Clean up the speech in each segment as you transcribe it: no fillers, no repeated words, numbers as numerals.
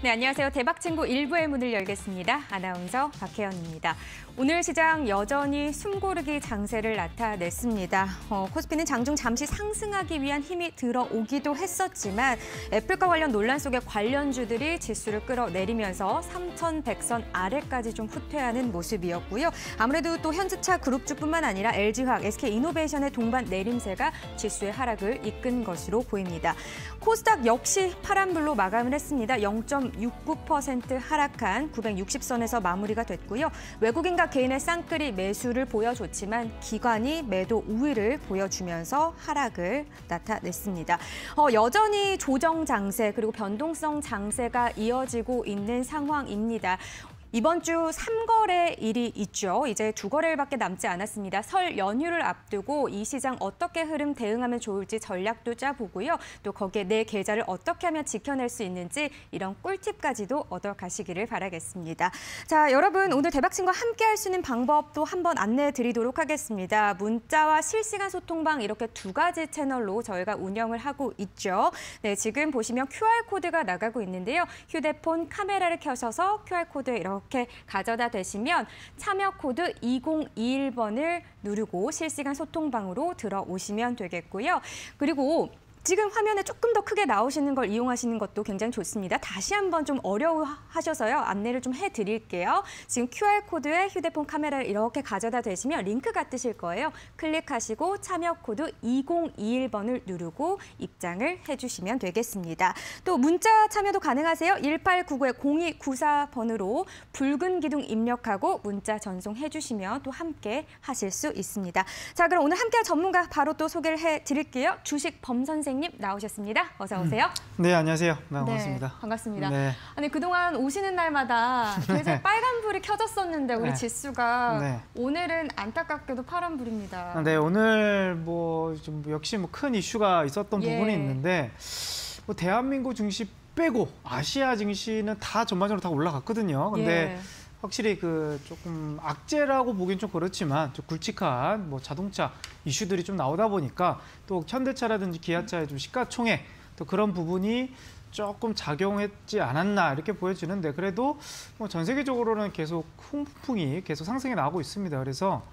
네, 안녕하세요. 대박친구 1부의 문을 열겠습니다. 아나운서 박혜연입니다. 오늘 시장 여전히 숨고르기 장세를 나타냈습니다. 코스피는 장중 잠시 상승하기 위한 힘이 들어오기도 했었지만 애플과 관련 논란 속에 관련주들이 지수를 끌어내리면서 3,100선 아래까지 좀 후퇴하는 모습이었고요. 아무래도 또 현대차 그룹주뿐만 아니라 LG화학, SK이노베이션의 동반 내림세가 지수의 하락을 이끈 것으로 보입니다. 코스닥 역시 파란불로 마감을 했습니다. 0.69% 하락한 960선에서 마무리가 됐고요. 외국인과 개인의 쌍끌이 매수를 보여줬지만 기관이 매도 우위를 보여주면서 하락을 나타냈습니다. 여전히 조정 장세 그리고 변동성 장세가 이어지고 있는 상황입니다. 이번 주 3거래일이 있죠. 이제 2거래일밖에 남지 않았습니다. 설 연휴를 앞두고 이 시장 어떻게 흐름 대응하면 좋을지 전략도 짜보고요. 또 거기에 내 계좌를 어떻게 하면 지켜낼 수 있는지 이런 꿀팁까지도 얻어가시기를 바라겠습니다. 자, 여러분 오늘 대박친구와 함께 할 수 있는 방법도 한번 안내해 드리도록 하겠습니다. 문자와 실시간 소통방 이렇게 2가지 채널로 저희가 운영을 하고 있죠. 네, 지금 보시면 QR코드가 나가고 있는데요. 휴대폰 카메라를 켜셔서 QR코드에 이렇게 가져다 대시면 참여 코드 2021번을 누르고 실시간 소통방으로 들어오시면 되겠고요. 그리고 지금 화면에 조금 더 크게 나오시는 걸 이용하시는 것도 굉장히 좋습니다. 다시 한번 좀 어려워하셔서요. 안내를 좀 해드릴게요. 지금 QR코드에 휴대폰 카메라를 이렇게 가져다 대시면 링크가 뜨실 거예요. 클릭하시고 참여 코드 2021번을 누르고 입장을 해주시면 되겠습니다. 또 문자 참여도 가능하세요. 1899-0294번으로 붉은 기둥 입력하고 문자 전송해주시면 또 함께 하실 수 있습니다. 자, 그럼 오늘 함께할 전문가 바로 또 소개를 해드릴게요. 주식 범선생 님 나오셨습니다. 어서 오세요. 네, 안녕하세요. 반갑습니다. 네, 반갑습니다. 네. 아니 그동안 오시는 날마다 계속 빨간불이 켜졌었는데 우리 지수가 오늘은 안타깝게도 파란불입니다. 네, 오늘 뭐 좀 역시 뭐 큰 이슈가 있었던 부분이 있는데 뭐 대한민국 증시 빼고 아시아 증시는 다 전반적으로 다 올라갔거든요. 근데 확실히 그 조금 악재라고 보긴 좀 그렇지만 좀 굵직한 뭐 자동차 이슈들이 좀 나오다 보니까 또 현대차라든지 기아차의 좀 시가총액 또 그런 부분이 조금 작용했지 않았나 이렇게 보여지는데 그래도 뭐 전 세계적으로는 계속 훈풍이 계속 상승해 나가고 있습니다. 그래서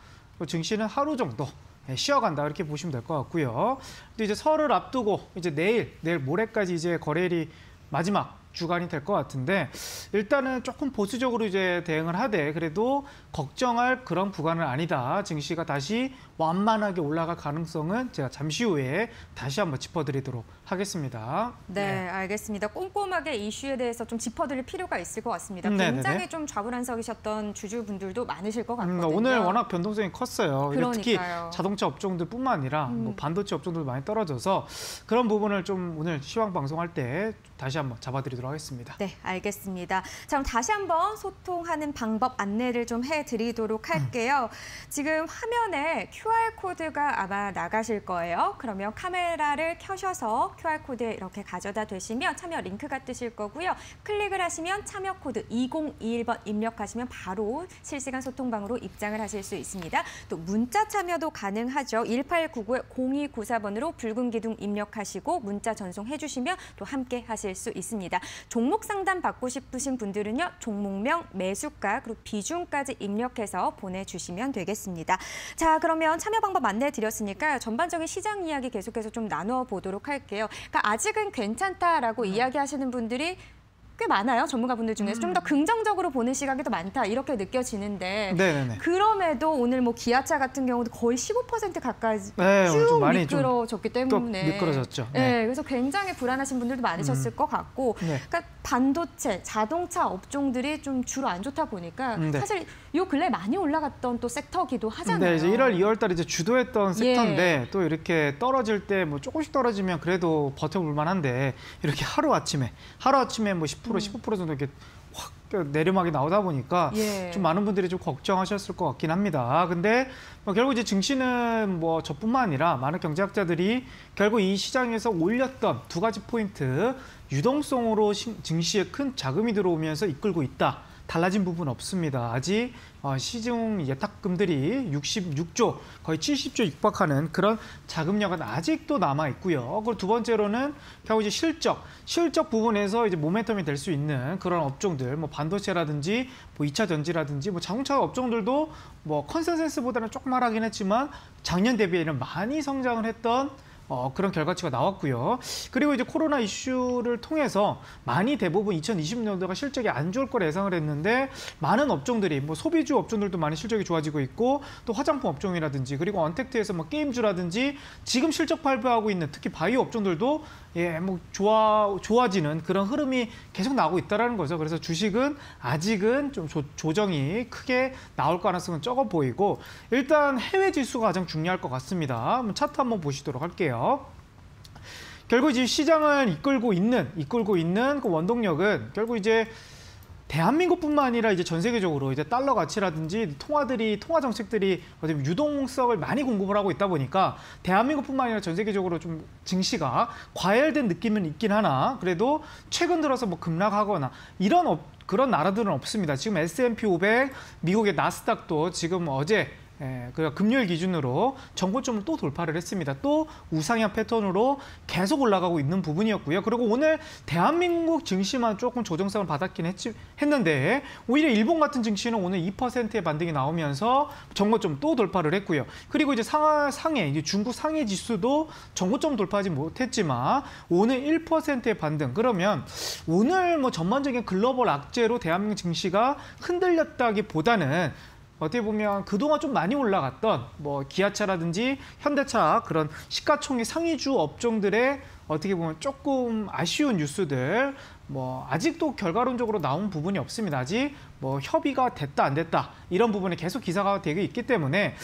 증시는 하루 정도 쉬어간다 이렇게 보시면 될 것 같고요. 또 이제 설을 앞두고 이제 내일 모레까지 이제 거래일이 마지막 주간이 될 것 같은데 일단은 조금 보수적으로 이제 대응을 하되 그래도 걱정할 그런 구간은 아니다. 증시가 다시 완만하게 올라갈 가능성은 제가 잠시 후에 다시 한번 짚어드리도록 하겠습니다. 네, 알겠습니다. 꼼꼼하게 이슈에 대해서 좀 짚어드릴 필요가 있을 것 같습니다. 굉장히 좀 좌불안석이셨던 주주분들도 많으실 것 같거든요. 오늘 워낙 변동성이 컸어요. 그러니까요. 특히 자동차 업종들뿐만 아니라 뭐 반도체 업종들도 많이 떨어져서 그런 부분을 좀 오늘 시황 방송할 때 다시 한번 잡아드리도록 하겠습니다. 네, 알겠습니다. 자, 그럼 다시 한번 소통하는 방법 안내를 좀 해드리도록 할게요. 지금 화면에 QR코드가 아마 나가실 거예요. 그러면 카메라를 켜셔서 QR코드에 이렇게 가져다 대시면 참여 링크가 뜨실 거고요. 클릭을 하시면 참여 코드 2021번 입력하시면 바로 실시간 소통방으로 입장을 하실 수 있습니다. 또 문자 참여도 가능하죠. 1899-0294번으로 붉은 기둥 입력하시고 문자 전송해 주시면 또 함께 하실 수 있습니다. 종목 상담 받고 싶으신 분들은요. 종목명, 매수가, 그리고 비중까지 입력해서 보내주시면 되겠습니다. 자, 그러면 참여 방법 안내해 드렸으니까 전반적인 시장 이야기 계속해서 좀 나눠 보도록 할게요. 그러니까 아직은 괜찮다라고 이야기하시는 분들이 꽤 많아요. 전문가분들 중에서 좀 더 긍정적으로 보는 시각이 더 많다 이렇게 느껴지는데 그럼에도 오늘 뭐 기아차 같은 경우도 거의 15% 가까이 쭉 미끄러졌기 때문에 미끄러졌죠. 그래서 굉장히 불안하신 분들도 많으셨을 것 같고 그러니까 반도체, 자동차 업종들이 좀 주로 안 좋다 보니까 사실 요 근래 많이 올라갔던 또 섹터기도 하잖아요. 네, 이제 1월, 2월 달에 이제 주도했던 섹터인데 또 이렇게 떨어질 때 뭐 조금씩 떨어지면 그래도 버텨볼 만한데 이렇게 하루 아침에 뭐 10%, 15% 정도 이렇게 확 내리막이 나오다 보니까 좀 많은 분들이 좀 걱정하셨을 것 같긴 합니다. 근데 뭐 결국 이제 증시는 뭐 저뿐만 아니라 많은 경제학자들이 결국 이 시장에서 올렸던 2가지 포인트, 유동성으로 증시에 큰 자금이 들어오면서 이끌고 있다. 달라진 부분 없습니다. 아직 시중 예탁금들이 66조, 거의 70조 육박하는 그런 자금력은 아직도 남아 있고요. 그리고 두 번째로는 결국 이제 실적 부분에서 이제 모멘텀이 될 수 있는 그런 업종들, 뭐 반도체라든지 뭐 2차 전지라든지 뭐 자동차 업종들도 뭐 컨센서스보다는 조금 하락긴 했지만 작년 대비에는 많이 성장을 했던 그런 결과치가 나왔고요. 그리고 이제 코로나 이슈를 통해서 많이 대부분 2020년도가 실적이 안 좋을 거라 예상을 했는데 많은 업종들이 뭐 소비주 업종들도 많이 실적이 좋아지고 있고 또 화장품 업종이라든지 그리고 언택트에서 뭐 게임주라든지 지금 실적 발표하고 있는 특히 바이오 업종들도 뭐 좋아지는 그런 흐름이 계속 나오고 있다라는 거죠. 그래서 주식은 아직은 좀 조정이 크게 나올 가능성은 적어 보이고 일단 해외 지수가 가장 중요할 것 같습니다. 한번 차트 한번 보시도록 할게요. 결국 이제 시장을 이끌고 있는 그 원동력은 결국 이제 대한민국뿐만 아니라 이제 전 세계적으로 이제 달러 가치라든지 통화 정책들이 어떻게 유동성을 많이 공급을 하고 있다 보니까 대한민국뿐만 아니라 전 세계적으로 좀 증시가 과열된 느낌은 있긴 하나 그래도 최근 들어서 뭐 급락하거나 그런 나라들은 없습니다. 지금 S&P 500, 미국의 나스닥도 지금 어제 그 금요일 기준으로 정고점을 또 돌파를 했습니다. 또 우상향 패턴으로 계속 올라가고 있는 부분이었고요. 그리고 오늘 대한민국 증시만 조금 조정성을 받았긴 했는데 오히려 일본 같은 증시는 오늘 2%의 반등이 나오면서 정고점 또 돌파를 했고요. 그리고 이제 이제 중국 상해 지수도 정고점 돌파하지 못했지만 오늘 1%의 반등. 그러면 오늘 뭐 전반적인 글로벌 악재로 대한민국 증시가 흔들렸다기보다는 어떻게 보면 그동안 좀 많이 올라갔던 뭐 기아차라든지 현대차 그런 시가총액 상위주 업종들의 어떻게 보면 조금 아쉬운 뉴스들 뭐 아직도 결과론적으로 나온 부분이 없습니다. 아직 뭐 협의가 됐다 안 됐다 이런 부분에 계속 기사가 되고 있기 때문에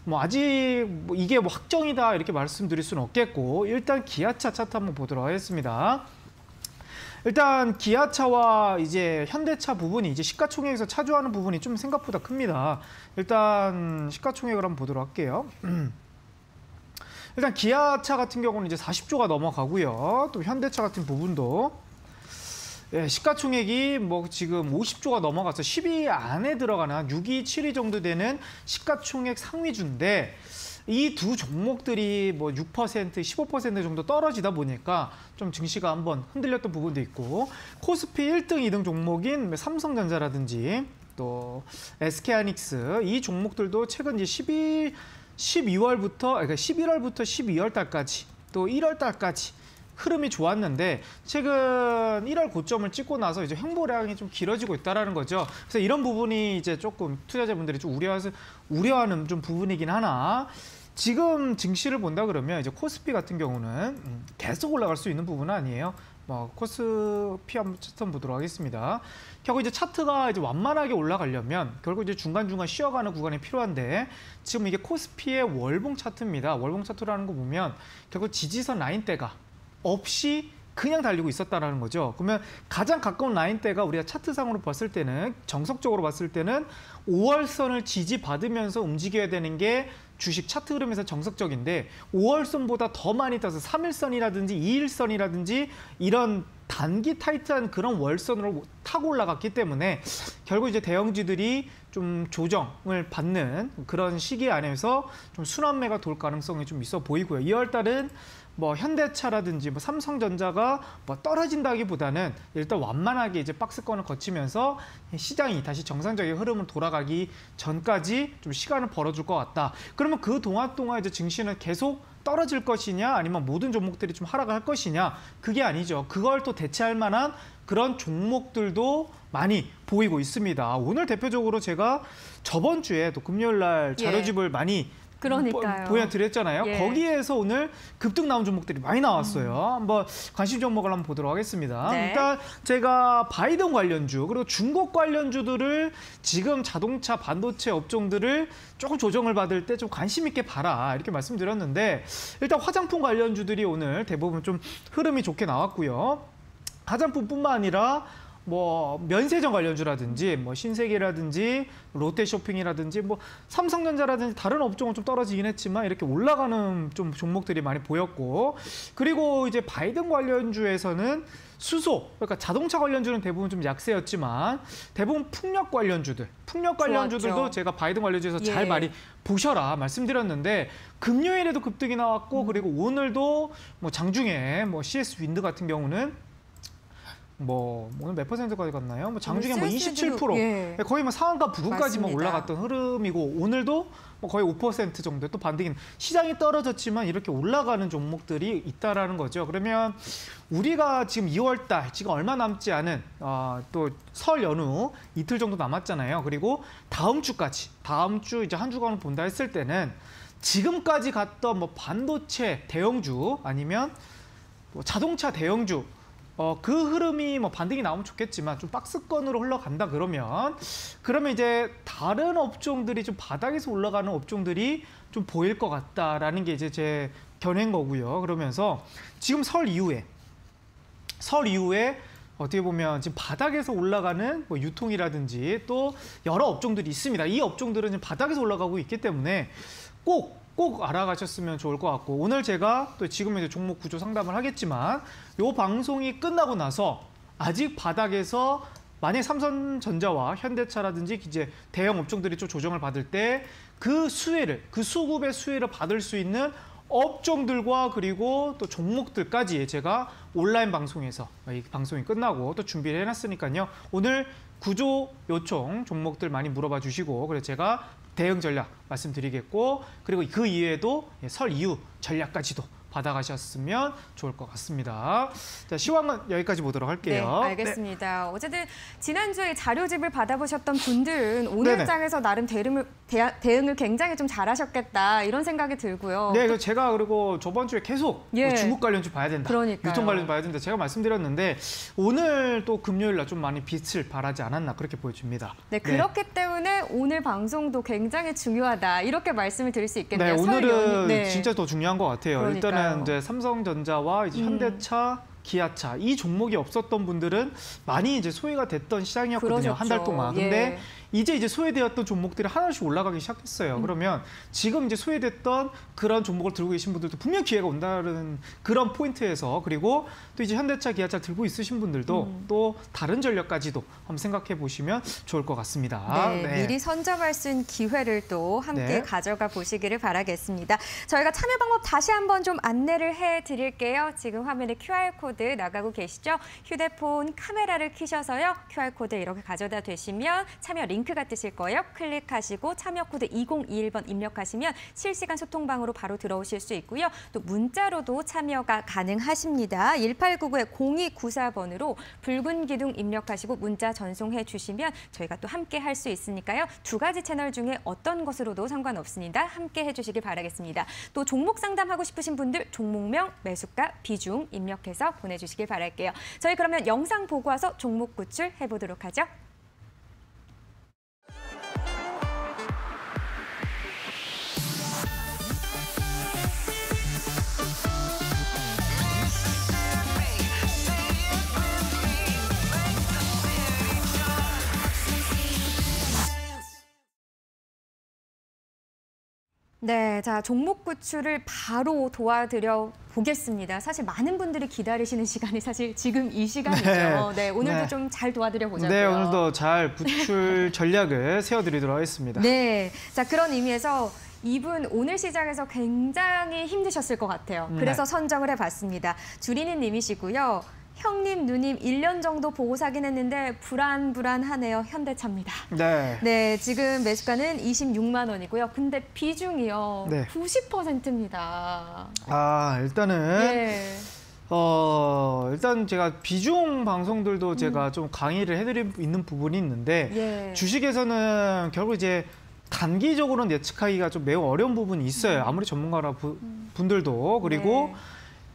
뭐 아직 뭐 이게 뭐 확정이다 이렇게 말씀드릴 수는 없겠고 일단 기아차 차트 한번 보도록 하겠습니다. 일단 기아차와 이제 현대차 부분이 이제 시가총액에서 차지하는 부분이 좀 생각보다 큽니다. 일단 시가총액을 한번 보도록 할게요. 일단 기아차 같은 경우는 이제 40조가 넘어가고요. 또 현대차 같은 부분도 시가총액이 뭐 지금 50조가 넘어가서 10위 안에 들어가는 한 6위, 7위 정도 되는 시가총액 상위주인데 이 두 종목들이 뭐 6%, 15% 정도 떨어지다 보니까 좀 증시가 한번 흔들렸던 부분도 있고 코스피 1등, 2등 종목인 삼성전자라든지 또 SK하이닉스 이 종목들도 최근 이제 11월부터 12월 달까지 또 1월 달까지 흐름이 좋았는데 최근 1월 고점을 찍고 나서 이제 횡보량이 좀 길어지고 있다라는 거죠. 그래서 이런 부분이 이제 조금 투자자분들이 좀 우려하는 좀 부분이긴 하나 지금 증시를 본다 그러면 이제 코스피 같은 경우는 계속 올라갈 수 있는 부분은 아니에요. 코스피 한번 차트 보도록 하겠습니다. 결국 이제 차트가 이제 완만하게 올라가려면 결국 이제 중간중간 쉬어가는 구간이 필요한데 지금 이게 코스피의 월봉 차트입니다. 월봉 차트라는 거 보면 결국 지지선 라인대가 없이 그냥 달리고 있었다라는 거죠. 그러면 가장 가까운 라인대가 우리가 차트상으로 봤을 때는 정석적으로 봤을 때는 5월선을 지지받으면서 움직여야 되는 게 주식 차트 흐름에서 정석적인데 5월선보다 더 많이 떠서 3일선이라든지 2일선이라든지 이런 단기 타이트한 그런 월선으로 타고 올라갔기 때문에 결국 이제 대형주들이 좀 조정을 받는 그런 시기 안에서 좀 순환매가 돌 가능성이 좀 있어 보이고요. 2월 달은 뭐 현대차라든지 뭐 삼성전자가 뭐 떨어진다기보다는 일단 완만하게 이제 박스권을 거치면서 시장이 다시 정상적인 흐름을 돌아가기 전까지 좀 시간을 벌어줄 것 같다. 그러면 그 동안 이제 증시는 계속 떨어질 것이냐 아니면 모든 종목들이 좀 하락할 것이냐 그게 아니죠. 그걸 또 대체할 만한 그런 종목들도 많이 보이고 있습니다. 오늘 대표적으로 제가 저번 주에 또 금요일 날 자료집을 많이 그러니까요. 보여드렸잖아요. 예. 거기에서 오늘 급등 나온 종목들이 많이 나왔어요. 한번 관심 종목을 한번 보도록 하겠습니다. 네. 일단 제가 바이든 관련주 그리고 중국 관련주들을 지금 자동차 반도체 업종들을 조금 조정을 받을 때 좀 관심 있게 봐라 이렇게 말씀드렸는데 일단 화장품 관련주들이 오늘 대부분 좀 흐름이 좋게 나왔고요. 화장품뿐만 아니라 뭐 면세점 관련주라든지 뭐 신세계라든지 롯데쇼핑이라든지 뭐 삼성전자라든지 다른 업종은 좀 떨어지긴 했지만 이렇게 올라가는 좀 종목들이 많이 보였고, 그리고 이제 바이든 관련주에서는 수소, 그러니까 자동차 관련주는 대부분 좀 약세였지만 대부분 풍력 관련주들도 좋았죠. 제가 바이든 관련주에서 잘 많이 보셔라 말씀드렸는데, 금요일에도 급등이 나왔고 그리고 오늘도 뭐 장중에 뭐 CS 윈드 같은 경우는 뭐 오늘 몇 %까지 갔나요? 뭐 장중에 뭐 27%, 거의 뭐 상한가 부근까지 뭐 올라갔던 흐름이고, 오늘도 뭐 거의 5% 정도 또 반등인, 시장이 떨어졌지만 이렇게 올라가는 종목들이 있다라는 거죠. 그러면 우리가 지금 2월 달 지금 얼마 남지 않은 또 설 연휴 이틀 정도 남았잖아요. 그리고 다음 주 이제 한 주간을 본다 했을 때는 지금까지 갔던 뭐 반도체 대형주 아니면 뭐 자동차 대형주, 그 흐름이 뭐 반등이 나오면 좋겠지만 좀 박스권으로 흘러간다 그러면 이제 다른 업종들이 좀 바닥에서 올라가는 업종들이 좀 보일 것 같다라는 게 이제 제 견해인 거고요. 그러면서 지금 설 이후에 어떻게 보면 지금 바닥에서 올라가는 뭐 유통이라든지 또 여러 업종들이 있습니다. 이 업종들은 지금 바닥에서 올라가고 있기 때문에 꼭 알아가셨으면 좋을 것 같고, 오늘 제가 또 지금 이제 종목 구조 상담을 하겠지만 이 방송이 끝나고 나서 아직 바닥에서 만약 삼성전자와 현대차라든지 이제 대형 업종들이 좀 조정을 받을 때 그 수급의 수혜를 받을 수 있는 업종들과 그리고 또 종목들까지 제가 온라인 방송에서 이 방송이 끝나고 또 준비를 해놨으니까요. 오늘 구조 요청 종목들 많이 물어봐 주시고, 그래서 제가 대응 전략 말씀드리겠고, 그리고 그 이외에도 설 이후 전략까지도 받아가셨으면 좋을 것 같습니다. 자, 시황은 여기까지 보도록 할게요. 네, 알겠습니다. 어쨌든 지난주에 자료집을 받아보셨던 분들은 오늘 장에서 나름 대응을 굉장히 좀 잘하셨겠다 이런 생각이 들고요. 네, 제가 그리고 저번 주에 계속 뭐 중국 관련주 봐야 된다, 유통 관련주 봐야 된다 제가 말씀드렸는데 오늘 또 금요일 날 좀 많이 빛을 발하지 않았나 그렇게 보여집니다. 네, 그렇기 때문에 오늘 방송도 굉장히 중요하다 이렇게 말씀을 드릴 수 있겠네요. 네, 오늘은 진짜 더 중요한 것 같아요. 그러니까요. 일단은 이제 삼성전자와 이제 현대차, 기아차 이 종목이 없었던 분들은 많이 이제 소외가 됐던 시장이었거든요. 한 달 동안. 근데 이제 소외되었던 종목들이 하나씩 올라가기 시작했어요. 그러면 지금 이제 소외됐던 그런 종목을 들고 계신 분들도 분명 기회가 온다는 그런 포인트에서, 그리고 또 이제 현대차, 기아차 들고 있으신 분들도 또 다른 전략까지도 한번 생각해 보시면 좋을 것 같습니다. 미리 선점할 수 있는 기회를 또 함께 가져가 보시기를 바라겠습니다. 저희가 참여 방법 다시 한번 좀 안내를 해드릴게요. 지금 화면에 QR코드 나가고 계시죠? 휴대폰 카메라를 켜셔서요. QR코드 이렇게 가져다 대시면 참여 링크가 뜨실 거예요. 클릭하시고 참여 코드 2021번 입력하시면 실시간 소통방으로 바로 들어오실 수 있고요. 또 문자로도 참여가 가능하십니다. 1899-0294번으로 붉은 기둥 입력하시고 문자 전송해 주시면 저희가 또 함께 할 수 있으니까요. 두 가지 채널 중에 어떤 것으로도 상관없습니다. 함께 해주시기 바라겠습니다. 또 종목 상담하고 싶으신 분들 종목명, 매수가, 비중 입력해서 보내주시길 바랄게요. 저희 그러면 영상 보고 와서 종목 구출 해보도록 하죠. 네, 자 종목 구출을 바로 도와드려 보겠습니다. 사실 많은 분들이 기다리시는 시간이 사실 지금 이 시간이죠. 오늘도 좀 잘 도와드려 보자고요. 네, 오늘도 잘 구출 전략을 세워드리도록 하겠습니다. 네, 자 그런 의미에서 이분 오늘 시장에서 굉장히 힘드셨을 것 같아요. 그래서 선정을 해봤습니다. 주리는 님이시고요. 형님, 누님 1년 정도 보고 사긴 했는데 불안하네요. 현대차입니다. 네, 지금 매수가는 26만 원이고요. 근데 비중이요. 90%입니다. 일단은 일단 제가 비중 방송들도 제가 좀 강의를 해드리고 있는 부분이 있는데 주식에서는 결국 이제 단기적으로는 예측하기가 좀 매우 어려운 부분이 있어요. 아무리 전문가라 분들도. 그리고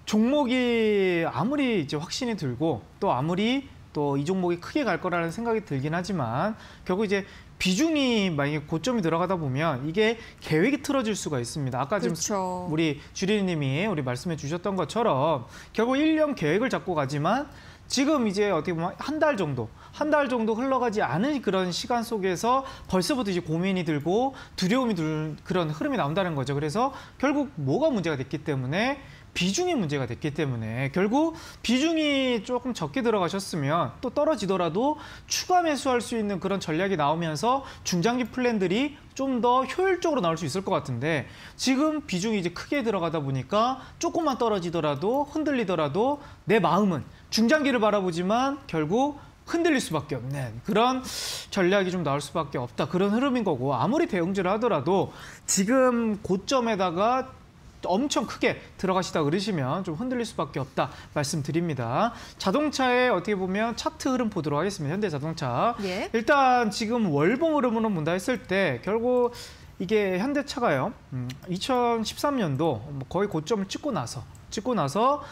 종목이 아무리 이제 확신이 들고 또 아무리 또 이 종목이 크게 갈 거라는 생각이 들긴 하지만 결국 이제 비중이 만약에 고점이 들어가다 보면 이게 계획이 틀어질 수가 있습니다. 아까 지금 그렇죠. 우리 주리님이 우리 말씀해 주셨던 것처럼 결국 1년 계획을 잡고 가지만 지금 이제 어떻게 보면 한 달 정도 흘러가지 않은 그런 시간 속에서 벌써부터 이제 고민이 들고 두려움이 들 그런 흐름이 나온다는 거죠. 그래서 결국 뭐가 문제가 됐기 때문에 비중이 문제가 됐기 때문에 결국 비중이 조금 적게 들어가셨으면 또 떨어지더라도 추가 매수할 수 있는 그런 전략이 나오면서 중장기 플랜들이 좀 더 효율적으로 나올 수 있을 것 같은데 지금 비중이 이제 크게 들어가다 보니까 조금만 떨어지더라도 흔들리더라도 내 마음은 중장기를 바라보지만 결국 흔들릴 수밖에 없는 그런 전략이 좀 나올 수밖에 없다. 그런 흐름인 거고 아무리 대응제를 하더라도 지금 고점에다가 엄청 크게 들어가시다 그러시면 좀 흔들릴 수밖에 없다 말씀드립니다. 자동차에 어떻게 보면 차트 흐름 보도록 하겠습니다. 현대자동차. 예. 일단 지금 월봉 흐름으로 본다 했을 때 결국 이게 현대차가요. 2013년도 거의 고점을 찍고 나서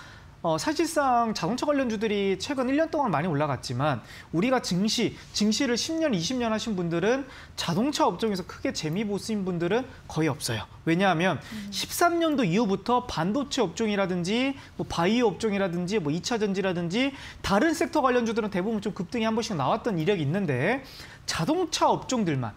사실상 자동차 관련주들이 최근 1년 동안 많이 올라갔지만 우리가 증시를 10년, 20년 하신 분들은 자동차 업종에서 크게 재미 보신 분들은 거의 없어요. 왜냐하면 13년도 이후부터 반도체 업종이라든지 뭐 바이오 업종이라든지 뭐 2차 전지라든지 다른 섹터 관련주들은 대부분 좀 급등이 한 번씩 나왔던 이력이 있는데 자동차 업종들만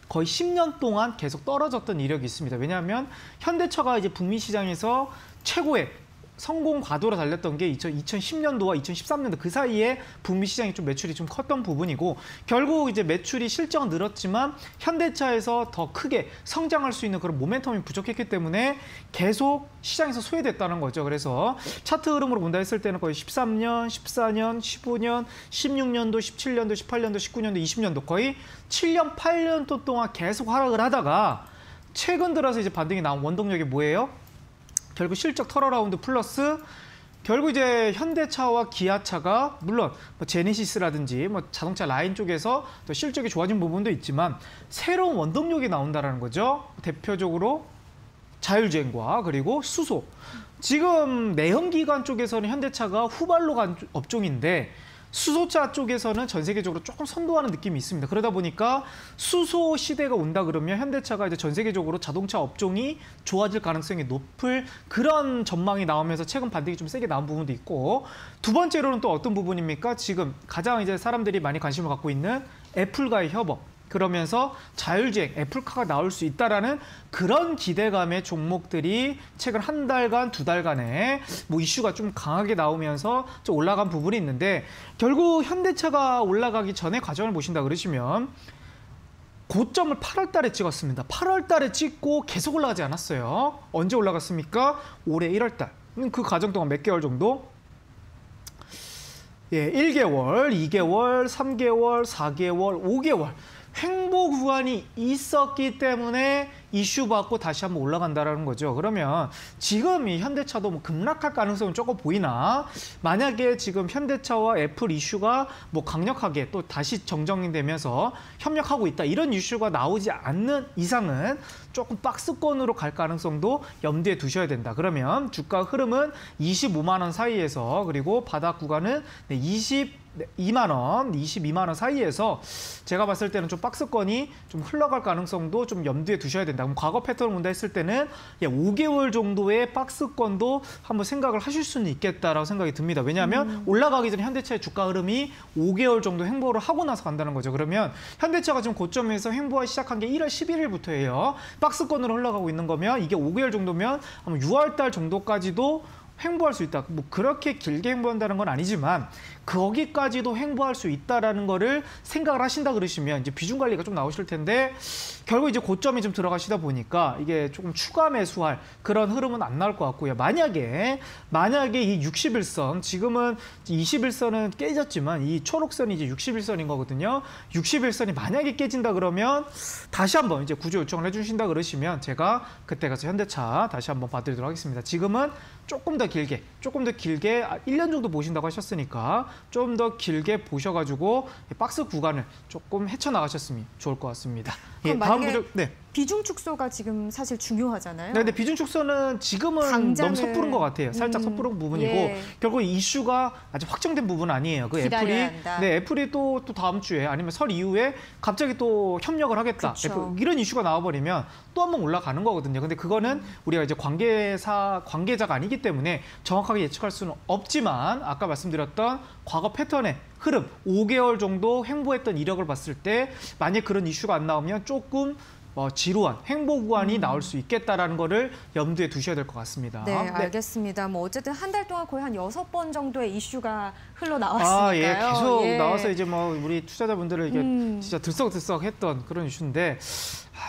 거의 10년 동안 계속 떨어졌던 이력이 있습니다. 왜냐하면 현대차가 이제 북미 시장에서 최고의 성공 과도로 달렸던 게 2010년도와 2013년도 그 사이에 북미 시장이 좀 매출이 좀 컸던 부분이고 결국 이제 매출이 실적은 늘었지만 현대차에서 더 크게 성장할 수 있는 그런 모멘텀이 부족했기 때문에 계속 시장에서 소외됐다는 거죠. 그래서 차트 흐름으로 본다 했을 때는 거의 13년, 14년, 15년, 16년도, 17년도, 18년도, 19년도, 20년도 거의 7년, 8년 동안 계속 하락을 하다가 최근 들어서 이제 반등이 나온 원동력이 뭐예요? 결국 실적 턴어라운드 플러스 결국 이제 현대차와 기아차가 물론 뭐 제네시스라든지 뭐 자동차 라인 쪽에서 또 실적이 좋아진 부분도 있지만 새로운 원동력이 나온다라는 거죠. 대표적으로 자율주행과 그리고 수소. 지금 내연기관 쪽에서는 현대차가 후발로 간 업종인데 수소차 쪽에서는 전 세계적으로 조금 선도하는 느낌이 있습니다. 그러다 보니까 수소 시대가 온다 그러면 현대차가 이제 전 세계적으로 자동차 업종이 좋아질 가능성이 높을 그런 전망이 나오면서 최근 반등이 좀 세게 나온 부분도 있고 두 번째로는 또 어떤 부분입니까? 지금 가장 이제 사람들이 많이 관심을 갖고 있는 애플과의 협업. 그러면서 자율주행, 애플카가 나올 수 있다라는 그런 기대감의 종목들이 최근 한 달간, 두 달간에 뭐 이슈가 좀 강하게 나오면서 좀 올라간 부분이 있는데 결국 현대차가 올라가기 전에 과정을 보신다 그러시면 고점을 8월 달에 찍었습니다. 8월 달에 찍고 계속 올라가지 않았어요. 언제 올라갔습니까? 올해 1월 달. 그 과정 동안 몇 개월 정도? 예, 1개월, 2개월, 3개월, 4개월, 5개월. 횡보 구간이 있었기 때문에 이슈 받고 다시 한번 올라간다는 거죠. 그러면 지금 이 현대차도 뭐 급락할 가능성은 조금 보이나 만약에 지금 현대차와 애플 이슈가 뭐 강력하게 또 다시 정정되면서 협력하고 있다 이런 이슈가 나오지 않는 이상은 조금 박스권으로 갈 가능성도 염두에 두셔야 된다. 그러면 주가 흐름은 25만 원 사이에서 그리고 바닥 구간은 22만 원 사이에서 제가 봤을 때는 좀 박스권이 좀 흘러갈 가능성도 좀 염두에 두셔야 된다. 그럼 과거 패턴을 본다 했을 때는 5개월 정도의 박스권도 한번 생각을 하실 수는 있겠다라고 생각이 듭니다. 왜냐하면 올라가기 전에 현대차의 주가 흐름이 5개월 정도 횡보를 하고 나서 간다는 거죠. 그러면 현대차가 지금 고점에서 횡보하기 시작한 게 1월 11일부터예요. 박스권으로 흘러가고 있는 거면 이게 5개월 정도면 아마 6월 달 정도까지도 횡보할 수 있다. 뭐 그렇게 길게 횡보한다는 건 아니지만 거기까지도 횡보할 수 있다라는 거를 생각을 하신다 그러시면 이제 비중 관리가 좀 나오실 텐데 결국 이제 고점이 좀 들어가시다 보니까 이게 조금 추가 매수할 그런 흐름은 안 나올 것 같고요. 만약에 이 61선 지금은 21선은 깨졌지만 이 초록선이 이제 61선인 거거든요. 61선이 만약에 깨진다 그러면 다시 한번 이제 구조 요청을 해주신다 그러시면 제가 그때 가서 현대차 다시 한번 봐드리도록 하겠습니다. 지금은 조금 더 길게 조금 더 길게 1년 정도 보신다고 하셨으니까 좀 더 길게 보셔가지고 박스 구간을 조금 헤쳐나가셨으면 좋을 것 같습니다. 그럼 다음 구조, 네. 비중 축소가 지금 사실 중요하잖아요. 네, 근데 비중 축소는 지금은 너무 섣부른 것 같아요. 살짝 섣부른 부분이고 예. 결국 이슈가 아직 확정된 부분은 아니에요. 그 애플이 또 다음 주에 아니면 설 이후에 갑자기 또 협력을 하겠다. 애플, 이런 이슈가 나와버리면 또 한 번 올라가는 거거든요. 근데 그거는 우리가 이제 관계자가 아니기 때문에 정확하게 예측할 수는 없지만 아까 말씀드렸던 과거 패턴의 흐름, 5개월 정도 횡보했던 이력을 봤을 때 만약 그런 이슈가 안 나오면 조금 지루한 횡보 구간이 나올 수 있겠다라는 거를 염두에 두셔야 될 것 같습니다. 네, 알겠습니다. 뭐 어쨌든 한 달 동안 거의 한 6번 정도의 이슈가 흘러나왔으니까요. 예, 계속 나와서 이제 뭐 우리 투자자분들을 이게 진짜 들썩들썩했던 그런 이슈인데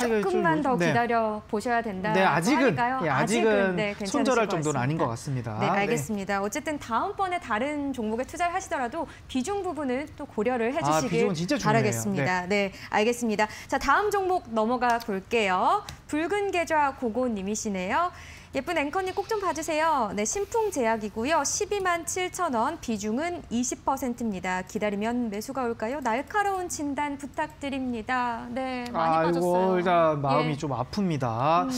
조금만 더 기다려 보셔야 된다. 네, 아직은 네, 손절할 정도는 아닌 것 같습니다. 네, 알겠습니다. 네. 어쨌든 다음번에 다른 종목에 투자를 하시더라도 비중 부분을 또 고려를 해주시길 바라겠습니다. 네, 알겠습니다. 자, 다음 종목 넘어가 볼게요. 붉은 계좌 고고님이시네요. 예쁜 앵커님 꼭 좀 봐주세요. 네, 신풍제약이고요. 12만 7천 원, 비중은 20%입니다. 기다리면 매수가 올까요? 날카로운 진단 부탁드립니다. 네, 많이 빠졌어요. 일단 마음이 좀 아픕니다.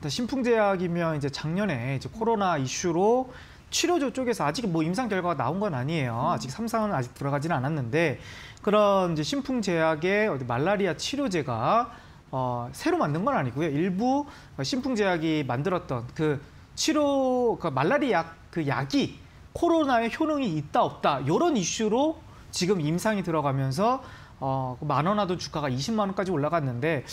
신풍제약이면 이제 작년에 이제 코로나 이슈로 치료조 쪽에서 아직 뭐 임상 결과가 나온 건 아니에요. 아직 3상은 아직 들어가지는 않았는데 그런 이제 신풍제약의 말라리아 치료제가 새로 만든 건 아니고요. 일부 신풍제약이 만들었던 그 치료, 그 말라리아 그 약이 코로나에 효능이 있다 없다 이런 이슈로 지금 임상이 들어가면서 10,000원 하던 주가가 20만 원까지 올라갔는데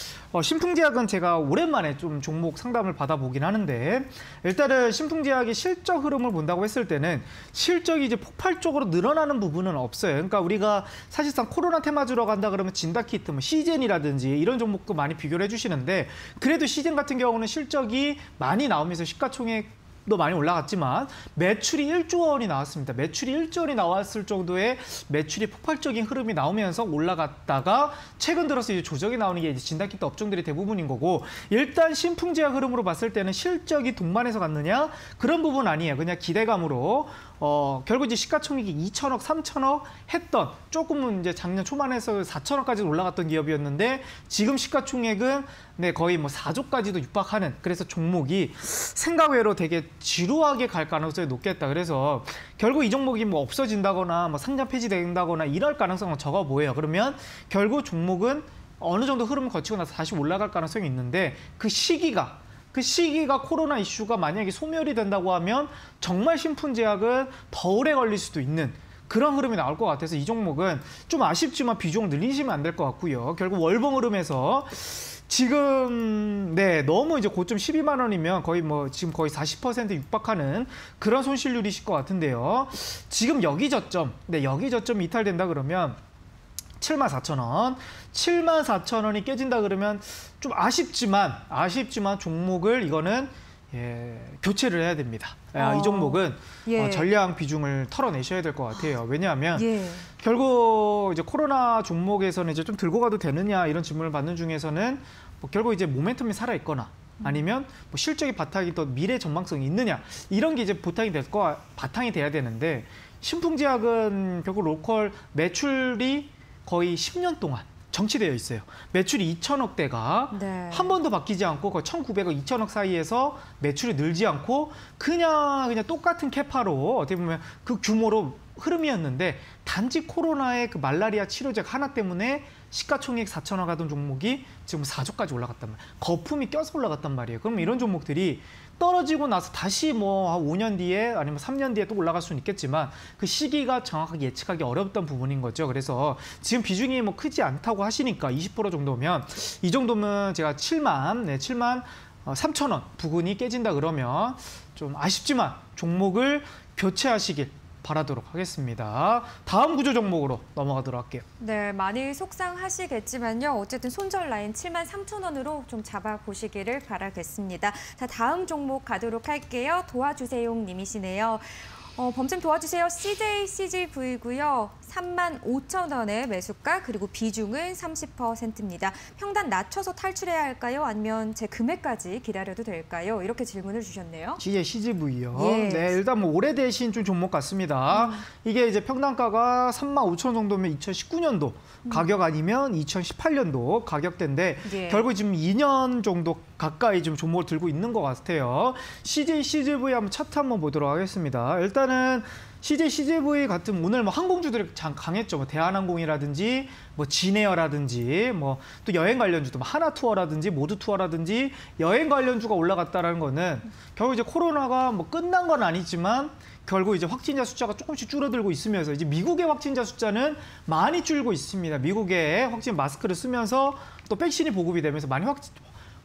신풍제약은 제가 오랜만에 좀 종목 상담을 받아보긴 하는데 일단은 신풍제약의 실적 흐름을 본다고 했을 때는 실적이 이제 폭발적으로 늘어나는 부분은 없어요. 그러니까 우리가 사실상 코로나 테마주로 간다 그러면 진다키트, 뭐 시젠이라든지 이런 종목도 많이 비교를 해주시는데 그래도 시젠 같은 경우는 실적이 많이 나오면서 시가총액 도 많이 올라갔지만 매출이 1조 원이 나왔습니다. 매출이 1조 원이 나왔을 정도의 매출이 폭발적인 흐름이 나오면서 올라갔다가 최근 들어서 이제 조정이 나오는 게 이제 진단키트 업종들이 대부분인 거고 일단 신풍제약 흐름으로 봤을 때는 실적이 동반해서 갔느냐 그런 부분 아니에요. 그냥 기대감으로 결국 이제 시가총액이 2천억, 3천억 했던 조금은 이제 작년 초반에서 4천억까지 올라갔던 기업이었는데 지금 시가총액은 네, 거의 뭐 4조까지도 육박하는 그래서 종목이 생각외로 되게 지루하게 갈 가능성이 높겠다. 그래서 결국 이 종목이 뭐 없어진다거나 뭐 상장 폐지된다거나 이럴 가능성은 적어 보여요. 그러면 결국 종목은 어느 정도 흐름을 거치고 나서 다시 올라갈 가능성이 있는데 그 시기가 코로나 이슈가 만약에 소멸이 된다고 하면 정말 신풍제약은 더 오래 걸릴 수도 있는 그런 흐름이 나올 것 같아서 이 종목은 좀 아쉽지만 비중을 늘리시면 안 될 것 같고요. 결국 월봉 흐름에서 지금 너무 이제 고점 12만 원이면 거의 뭐 지금 거의 40% 육박하는 그런 손실률이실 것 같은데요. 지금 여기 저점 이탈된다 그러면 74,000원, 74,000원이 깨진다 그러면 좀 아쉽지만 종목을 이거는 교체를 해야 됩니다. 이 종목은 전량 비중을 털어내셔야 될 것 같아요. 왜냐하면 결국 이제 코로나 종목에서는 이제 좀 들고 가도 되느냐 이런 질문을 받는 중에서는 뭐 결국 이제 모멘텀이 살아 있거나 아니면 뭐 실적이 바탕이 또 미래 전망성이 있느냐 이런 게 이제 바탕이 돼야 되는데 신풍제약은 결국 로컬 매출이 거의 10년 동안 정치되어 있어요. 매출이 2천억대가 한 번도 바뀌지 않고 거의 1,900억, 2천억 사이에서 매출이 늘지 않고 그냥 똑같은 캐파로 어떻게 보면 그 규모로 흐름이었는데 단지 코로나의 그 말라리아 치료제 하나 때문에 시가총액 4천억 하던 종목이 지금 4조까지 올라갔단 말이에요. 거품이 껴서 올라갔단 말이에요. 그럼 이런 종목들이 떨어지고 나서 다시 뭐 5년 뒤에 아니면 3년 뒤에 또 올라갈 수는 있겠지만 그 시기가 정확하게 예측하기 어렵던 부분인 거죠. 그래서 지금 비중이 뭐 크지 않다고 하시니까 20% 정도면 이 정도면 제가 7만 3천원 부근이 깨진다 그러면 좀 아쉽지만 종목을 교체하시길 바라도록 하겠습니다. 다음 구조 종목으로 넘어가도록 할게요. 네, 많이 속상하시겠지만요. 어쨌든 손절 라인 73,000원으로 좀 잡아보시기를 바라겠습니다. 자, 다음 종목 가도록 할게요. 도와주세요 님이시네요. 범 좀 도와주세요. CJCGV고요. 35,000원의 매수가 그리고 비중은 30%입니다. 평단 낮춰서 탈출해야 할까요? 아니면 제 금액까지 기다려도 될까요? 이렇게 질문을 주셨네요. CJCGV요. 예. 네, 일단 뭐 오래되신 좀 종목 같습니다. 이게 이제 평단가가 35,000원 정도면 2019년도 가격 아니면 2018년도 가격대인데 예. 결국 지금 2년 정도 가까이 좀 종목을 들고 있는 것 같아요. CJCGV 한번 차트 한번 보도록 하겠습니다. 일단은 CJCGV 같은 오늘 뭐 항공주들이 참 강했죠. 뭐 대한항공이라든지 뭐 진에어라든지 뭐 또 여행 관련주도 뭐 하나투어라든지 모두투어라든지 여행 관련주가 올라갔다라는 거는 결국 이제 코로나가 뭐 끝난 건 아니지만 결국 이제 확진자 숫자가 조금씩 줄어들고 있으면서 이제 미국의 확진자 숫자는 많이 줄고 있습니다. 미국의 확진 마스크를 쓰면서 또 백신이 보급이 되면서 많이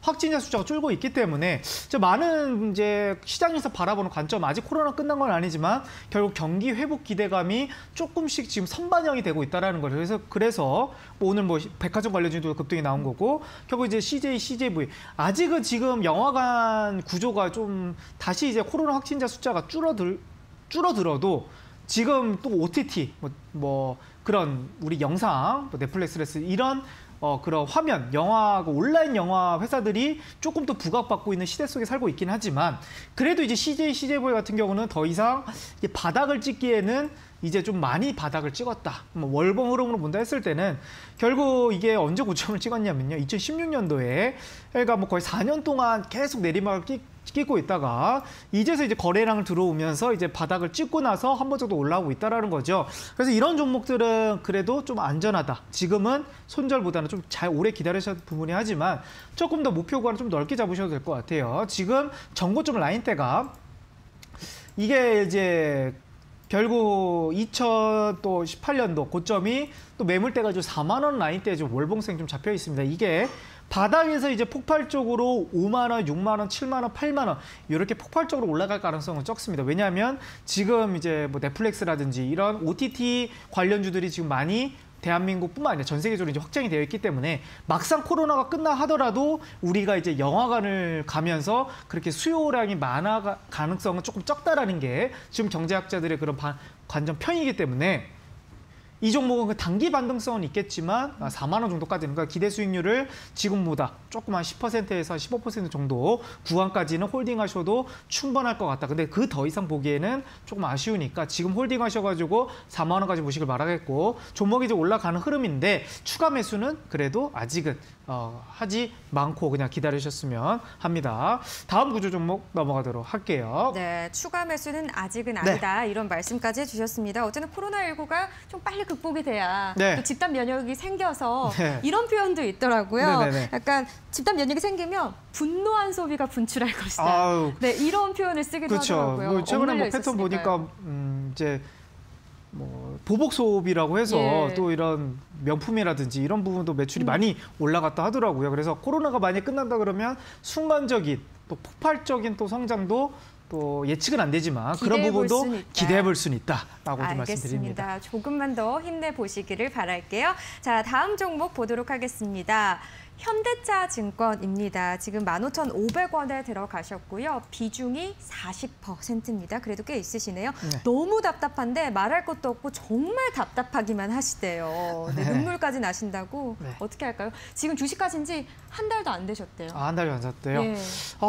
확진자 숫자가 줄고 있기 때문에 많은 이제 시장에서 바라보는 관점, 아직 코로나 끝난 건 아니지만 결국 경기 회복 기대감이 조금씩 지금 선반영이 되고 있다라는 거죠. 그래서 뭐 오늘 뭐 백화점 관련주도 급등이 나온 거고 결국 이제 CJCGV 아직은 지금 영화관 구조가 좀 다시 이제 코로나 확진자 숫자가 줄어들어도 지금 또 OTT 뭐 그런 우리 영상, 뭐 넷플릭스 이런 그런 화면, 영화, 온라인 영화 회사들이 조금 더 부각받고 있는 시대 속에 살고 있긴 하지만 그래도 이제 CJCGV 같은 경우는 더 이상 이제 바닥을 찍기에는 이제 좀 많이 바닥을 찍었다. 뭐 월봉 흐름으로 본다 했을 때는 결국 이게 언제 고점을 찍었냐면요. 2016년도에 그러니까 뭐 거의 4년 동안 계속 내리막을 끼고 있다가 이제서 이제 거래량을 들어오면서 이제 바닥을 찍고 나서 한 번 정도 올라오고 있다라는 거죠. 그래서 이런 종목들은 그래도 좀 안전하다. 지금은 손절보다는 좀 잘 오래 기다리셔야 부분이 하지만 조금 더 목표 구간을 좀 넓게 잡으셔도 될 것 같아요. 지금 전고점 라인대가 이게 이제 결국 2018년도 고점이 또 매물대가 좀 4만 원 라인대에 좀 월봉생 좀 잡혀 있습니다. 이게 바닥에서 이제 폭발적으로 5만 원, 6만 원, 7만 원, 8만 원 이렇게 폭발적으로 올라갈 가능성은 적습니다. 왜냐하면 지금 이제 뭐 넷플릭스라든지 이런 OTT 관련주들이 지금 많이 대한민국뿐만 아니라 전 세계적으로 이제 확장이 되어 있기 때문에 막상 코로나가 끝나 하더라도 우리가 이제 영화관을 가면서 그렇게 수요량이 많아 가능성은 조금 적다라는 게 지금 경제학자들의 그런 관점 편이기 때문에 이 종목은 그 단기 반등성은 있겠지만 4만 원 정도까지는 그러니까 기대 수익률을 지금보다 조금 한 10%에서 15% 정도 구간까지는 홀딩하셔도 충분할 것 같다. 근데 그 더 이상 보기에는 조금 아쉬우니까 지금 홀딩하셔가지고 4만 원까지 보시길 바라겠고 종목이 이제 올라가는 흐름인데 추가 매수는 그래도 아직은 하지 않고 그냥 기다리셨으면 합니다. 다음 구조 종목 넘어가도록 할게요. 네, 추가 매수는 아직은 아니다. 네. 이런 말씀까지 해주셨습니다. 어쨌든 코로나19가 좀 빨리 극복이 돼야 또 집단 면역이 생겨서 이런 표현도 있더라고요. 약간 집단 면역이 생기면 분노한 소비가 분출할 것이다. 아유. 네, 이런 표현을 쓰기도 하더라고요. 뭐 최근에 뭐 패턴 보니까 이제 뭐 보복 소비라고 해서 또 이런 명품이라든지 이런 부분도 매출이 많이 올라갔다 하더라고요. 그래서 코로나가 많이 끝난다 그러면 순간적인 또 폭발적인 또 성장도 또 예측은 안 되지만 그런 부분도 기대해 볼 수는 있다라고 좀 말씀드립니다. 조금만 더 힘내보시기를 바랄게요. 자, 다음 종목 보도록 하겠습니다. 현대차 증권입니다. 지금 15,500원에 들어가셨고요. 비중이 40%입니다. 그래도 꽤 있으시네요. 너무 답답한데 말할 것도 없고 정말 답답하기만 하시대요. 눈물까지 나신다고 어떻게 할까요? 지금 주식 가신 지 한 달도 안 되셨대요. 한 달도 안 됐대요?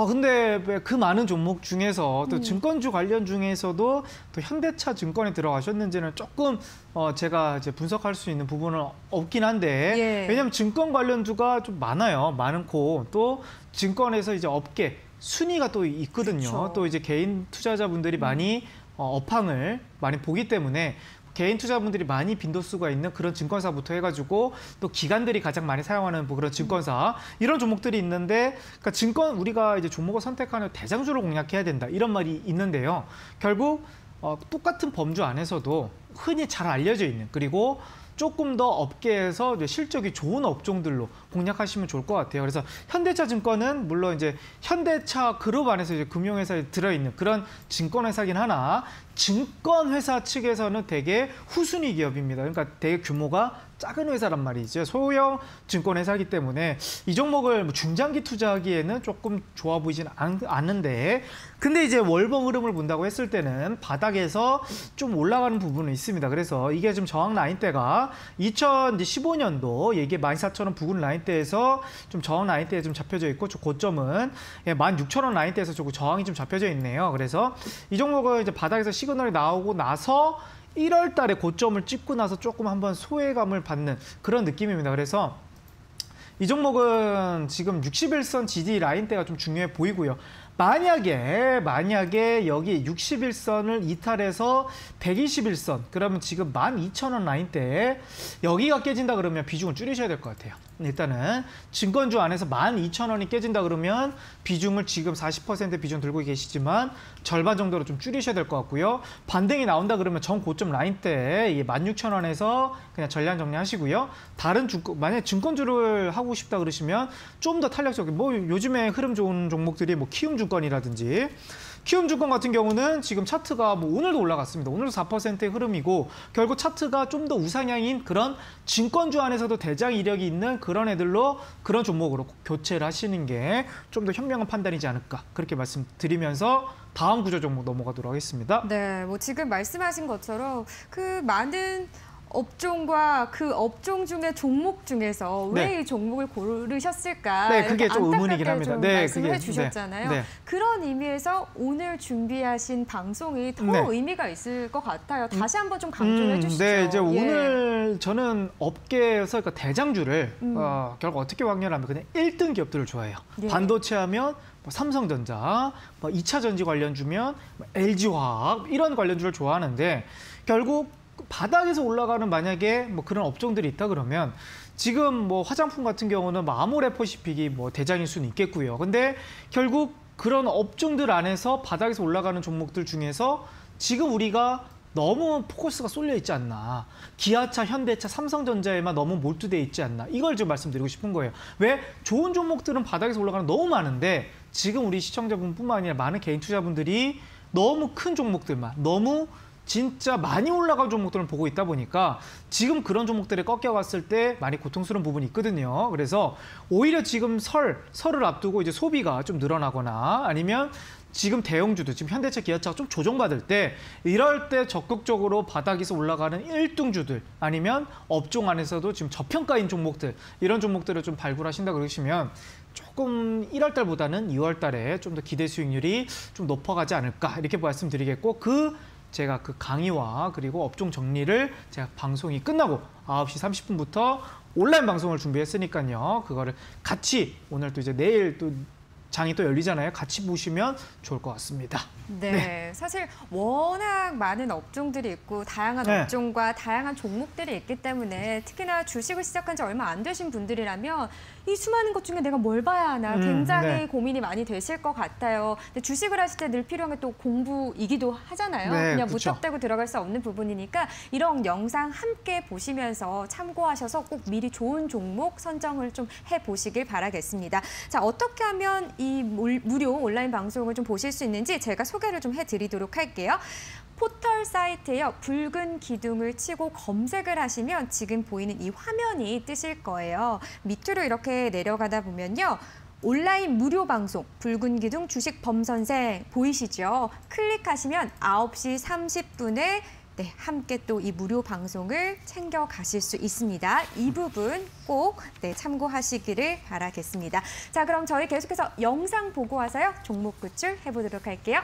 근데 왜 그 많은 종목 중에서 또 증권주 관련 중에서도 또 현대차 증권에 들어가셨는지는 조금 제가 이제 분석할 수 있는 부분은 없긴 한데 왜냐하면 증권 관련주가 좀 많고 또 증권에서 이제 업계 순위가 또 있거든요. 또 이제 개인 투자자분들이 많이 업황을 많이 보기 때문에 개인 투자분들이 많이 빈도수가 있는 그런 증권사부터 해가지고 또 기관들이 가장 많이 사용하는 뭐 그런 증권사 이런 종목들이 있는데 그러니까 우리가 이제 종목을 선택하는 대장주를 공략해야 된다 이런 말이 있는데요. 결국 똑같은 범주 안에서도 흔히 잘 알려져 있는 그리고 조금 더 업계에서 실적이 좋은 업종들로 공략하시면 좋을 것 같아요. 그래서 현대차 증권은 물론 이제 현대차 그룹 안에서 이제 금융회사에 들어있는 그런 증권회사긴 하나 증권회사 측에서는 되게 후순위 기업입니다. 그러니까 되게 규모가 작은 회사란 말이죠. 소형 증권회사이기 때문에 이 종목을 뭐 중장기 투자하기에는 조금 좋아 보이지는 않는데, 근데 이제 월봉 흐름을 본다고 했을 때는 바닥에서 좀 올라가는 부분은 있습니다. 그래서 이게 좀 저항 라인대가 2015년도 이게 14,000원 부근 라인대에서 좀 저항 라인대에 좀 잡혀져 있고, 고점은 16,000원 라인대에서 조금 저항이 좀 잡혀져 있네요. 그래서 이 종목은 이제 바닥에서 시그널이 나오고 나서 1월 달에 고점을 찍고 나서 조금 한번 소외감을 받는 그런 느낌입니다. 그래서 이 종목은 지금 61선 GD 라인대가 좀 중요해 보이고요. 만약에 여기 61선을 이탈해서 121선, 그러면 지금 12,000원 라인대에 여기가 깨진다 그러면 비중을 줄이셔야 될 것 같아요. 일단은 증권주 안에서 12,000원이 깨진다 그러면 비중을 지금 40% 비중 들고 계시지만 절반 정도로 좀 줄이셔야 될 것 같고요. 반등이 나온다 그러면 전 고점 라인대에 16,000원에서 그냥 전량 정리하시고요. 다른 만약에 증권주를 하고 싶다 그러시면 좀 더 탄력적인, 뭐 요즘에 흐름 좋은 종목들이 뭐 키움증권이라든지, 키움증권 같은 경우는 지금 차트가 뭐 오늘도 올라갔습니다. 오늘도 4%의 흐름이고, 결국 차트가 좀 더 우상향인 그런 증권주 안에서도 대장 이력이 있는 그런 애들로, 그런 종목으로 교체를 하시는 게 좀 더 현명한 판단이지 않을까, 그렇게 말씀드리면서 다음 구조 종목 넘어가도록 하겠습니다. 네, 뭐 지금 말씀하신 것처럼 그 많은 업종과 그 업종 중에 종목 중에서 왜 이 종목을 고르셨을까? 네, 그게 좀 의문이긴 합니다. 좀 네, 말씀을 그게, 해주셨잖아요. 네. 그런 의미에서 오늘 준비하신 방송이 더 네. 의미가 있을 것 같아요. 다시 한번 좀 강조해 주시죠. 네, 이제 오늘 저는 업계에서 그러니까 대장주를 결국 어떻게 확률하면 그냥 1등 기업들을 좋아해요. 예. 반도체 하면 뭐 삼성전자, 뭐 2차 전지 관련주면 뭐 LG화학, 이런 관련주를 좋아하는데, 결국 바닥에서 올라가는 만약에 뭐 그런 업종들이 있다 그러면, 지금 뭐 화장품 같은 경우는 뭐 아모레퍼시픽이 뭐 대장일 수는 있겠고요. 근데 결국 그런 업종들 안에서 바닥에서 올라가는 종목들 중에서 지금 우리가 너무 포커스가 쏠려 있지 않나, 기아차, 현대차, 삼성전자에만 너무 몰두돼 있지 않나, 이걸 좀 말씀드리고 싶은 거예요. 왜? 좋은 종목들은 바닥에서 올라가는 너무 많은데, 지금 우리 시청자분뿐만 아니라 많은 개인 투자분들이 너무 큰 종목들만, 너무 진짜 많이 올라간 종목들을 보고 있다 보니까 지금 그런 종목들이 꺾여갔을 때 많이 고통스러운 부분이 있거든요. 그래서 오히려 지금 설을 앞두고 이제 소비가 좀 늘어나거나, 아니면 지금 대형주도, 지금 현대차, 기아차가 좀 조정받을 때, 이럴 때 적극적으로 바닥에서 올라가는 1등주들, 아니면 업종 안에서도 지금 저평가인 종목들, 이런 종목들을 좀 발굴하신다 그러시면 조금 1월 달보다는 2월 달에 좀 더 기대 수익률이 좀 높아가지 않을까, 이렇게 말씀드리겠고, 제가 그 강의와 그리고 업종 정리를 제가 방송이 끝나고 9시 30분부터 온라인 방송을 준비했으니까요. 그거를 같이, 오늘 또 이제 내일 또 장이 또 열리잖아요. 같이 보시면 좋을 것 같습니다. 네, 사실 워낙 많은 업종들이 있고 다양한 업종과 다양한 종목들이 있기 때문에, 특히나 주식을 시작한 지 얼마 안 되신 분들이라면 이 수많은 것 중에 내가 뭘 봐야 하나 굉장히 고민이 많이 되실 것 같아요. 근데 주식을 하실 때 늘 필요한 게 또 공부이기도 하잖아요. 그냥 그렇죠. 무턱대고 들어갈 수 없는 부분이니까 이런 영상 함께 보시면서 참고하셔서 꼭 미리 좋은 종목 선정을 좀 해보시길 바라겠습니다. 자, 어떻게 하면 이 무료 온라인 방송을 좀 보실 수 있는지 제가 소개를 좀 해드리도록 할게요. 포털 사이트에요. 붉은 기둥을 치고 검색을 하시면 지금 보이는 이 화면이 뜨실 거예요. 밑으로 이렇게 내려가다 보면요. 온라인 무료 방송, 붉은 기둥 주식 범선생 보이시죠? 클릭하시면 9시 30분에 함께 또 이 무료 방송을 챙겨 가실 수 있습니다. 이 부분 꼭 참고하시기를 바라겠습니다. 자, 그럼 저희 계속해서 영상 보고 와서요. 종목 구출 해보도록 할게요.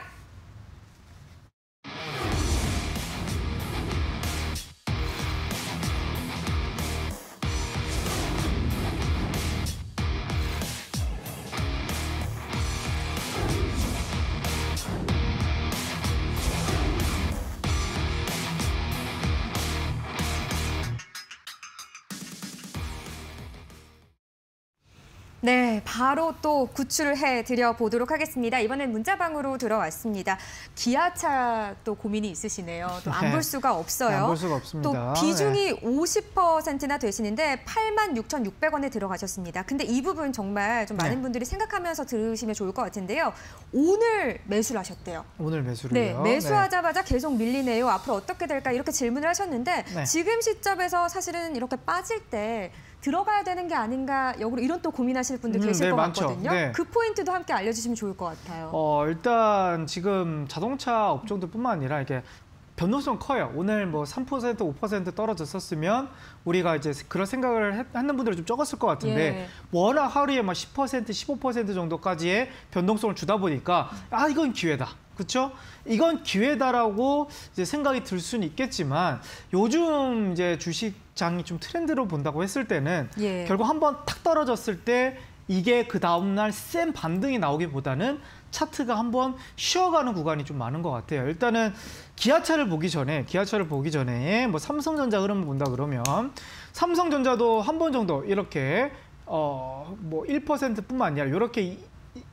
네, 바로 또 구출을 해드려 보도록 하겠습니다. 이번엔 문자방으로 들어왔습니다. 기아차 또 고민이 있으시네요. 또 안 볼 수가 없어요. 안 볼 수가 없습니다. 또 비중이 50%나 되시는데 86,600원에 들어가셨습니다. 근데 이 부분 정말 좀 많은 분들이 생각하면서 들으시면 좋을 것 같은데요. 오늘 매수를 하셨대요. 오늘 매수를요? 네, 매수하자마자 계속 밀리네요. 앞으로 어떻게 될까 이렇게 질문을 하셨는데 지금 시점에서 사실은 이렇게 빠질 때 들어가야 되는 게 아닌가 역으로 이런 또 고민하시는 분들 계실 것 같거든요. 네. 그 포인트도 함께 알려주시면 좋을 것 같아요. 일단 지금 자동차 업종들뿐만 아니라 이게 변동성 커요. 오늘 뭐 3%, 5% 떨어졌었으면 우리가 이제 그런 생각을 하는 분들이 좀 적었을 것 같은데 워낙 하루에 막 10%, 15% 정도까지의 변동성을 주다 보니까 이건 기회다. 그렇죠? 이건 기회다라고 이제 생각이 들 수는 있겠지만 요즘 이제 주식장이 좀 트렌드로 본다고 했을 때는 결국 한번 탁 떨어졌을 때 이게 그 다음날 센 반등이 나오기보다는 차트가 한번 쉬어가는 구간이 좀 많은 것 같아요. 일단은 기아차를 보기 전에 뭐 삼성전자 흐름을 본다 그러면 삼성전자도 한 번 정도 이렇게 뭐 1%뿐만 아니라 이렇게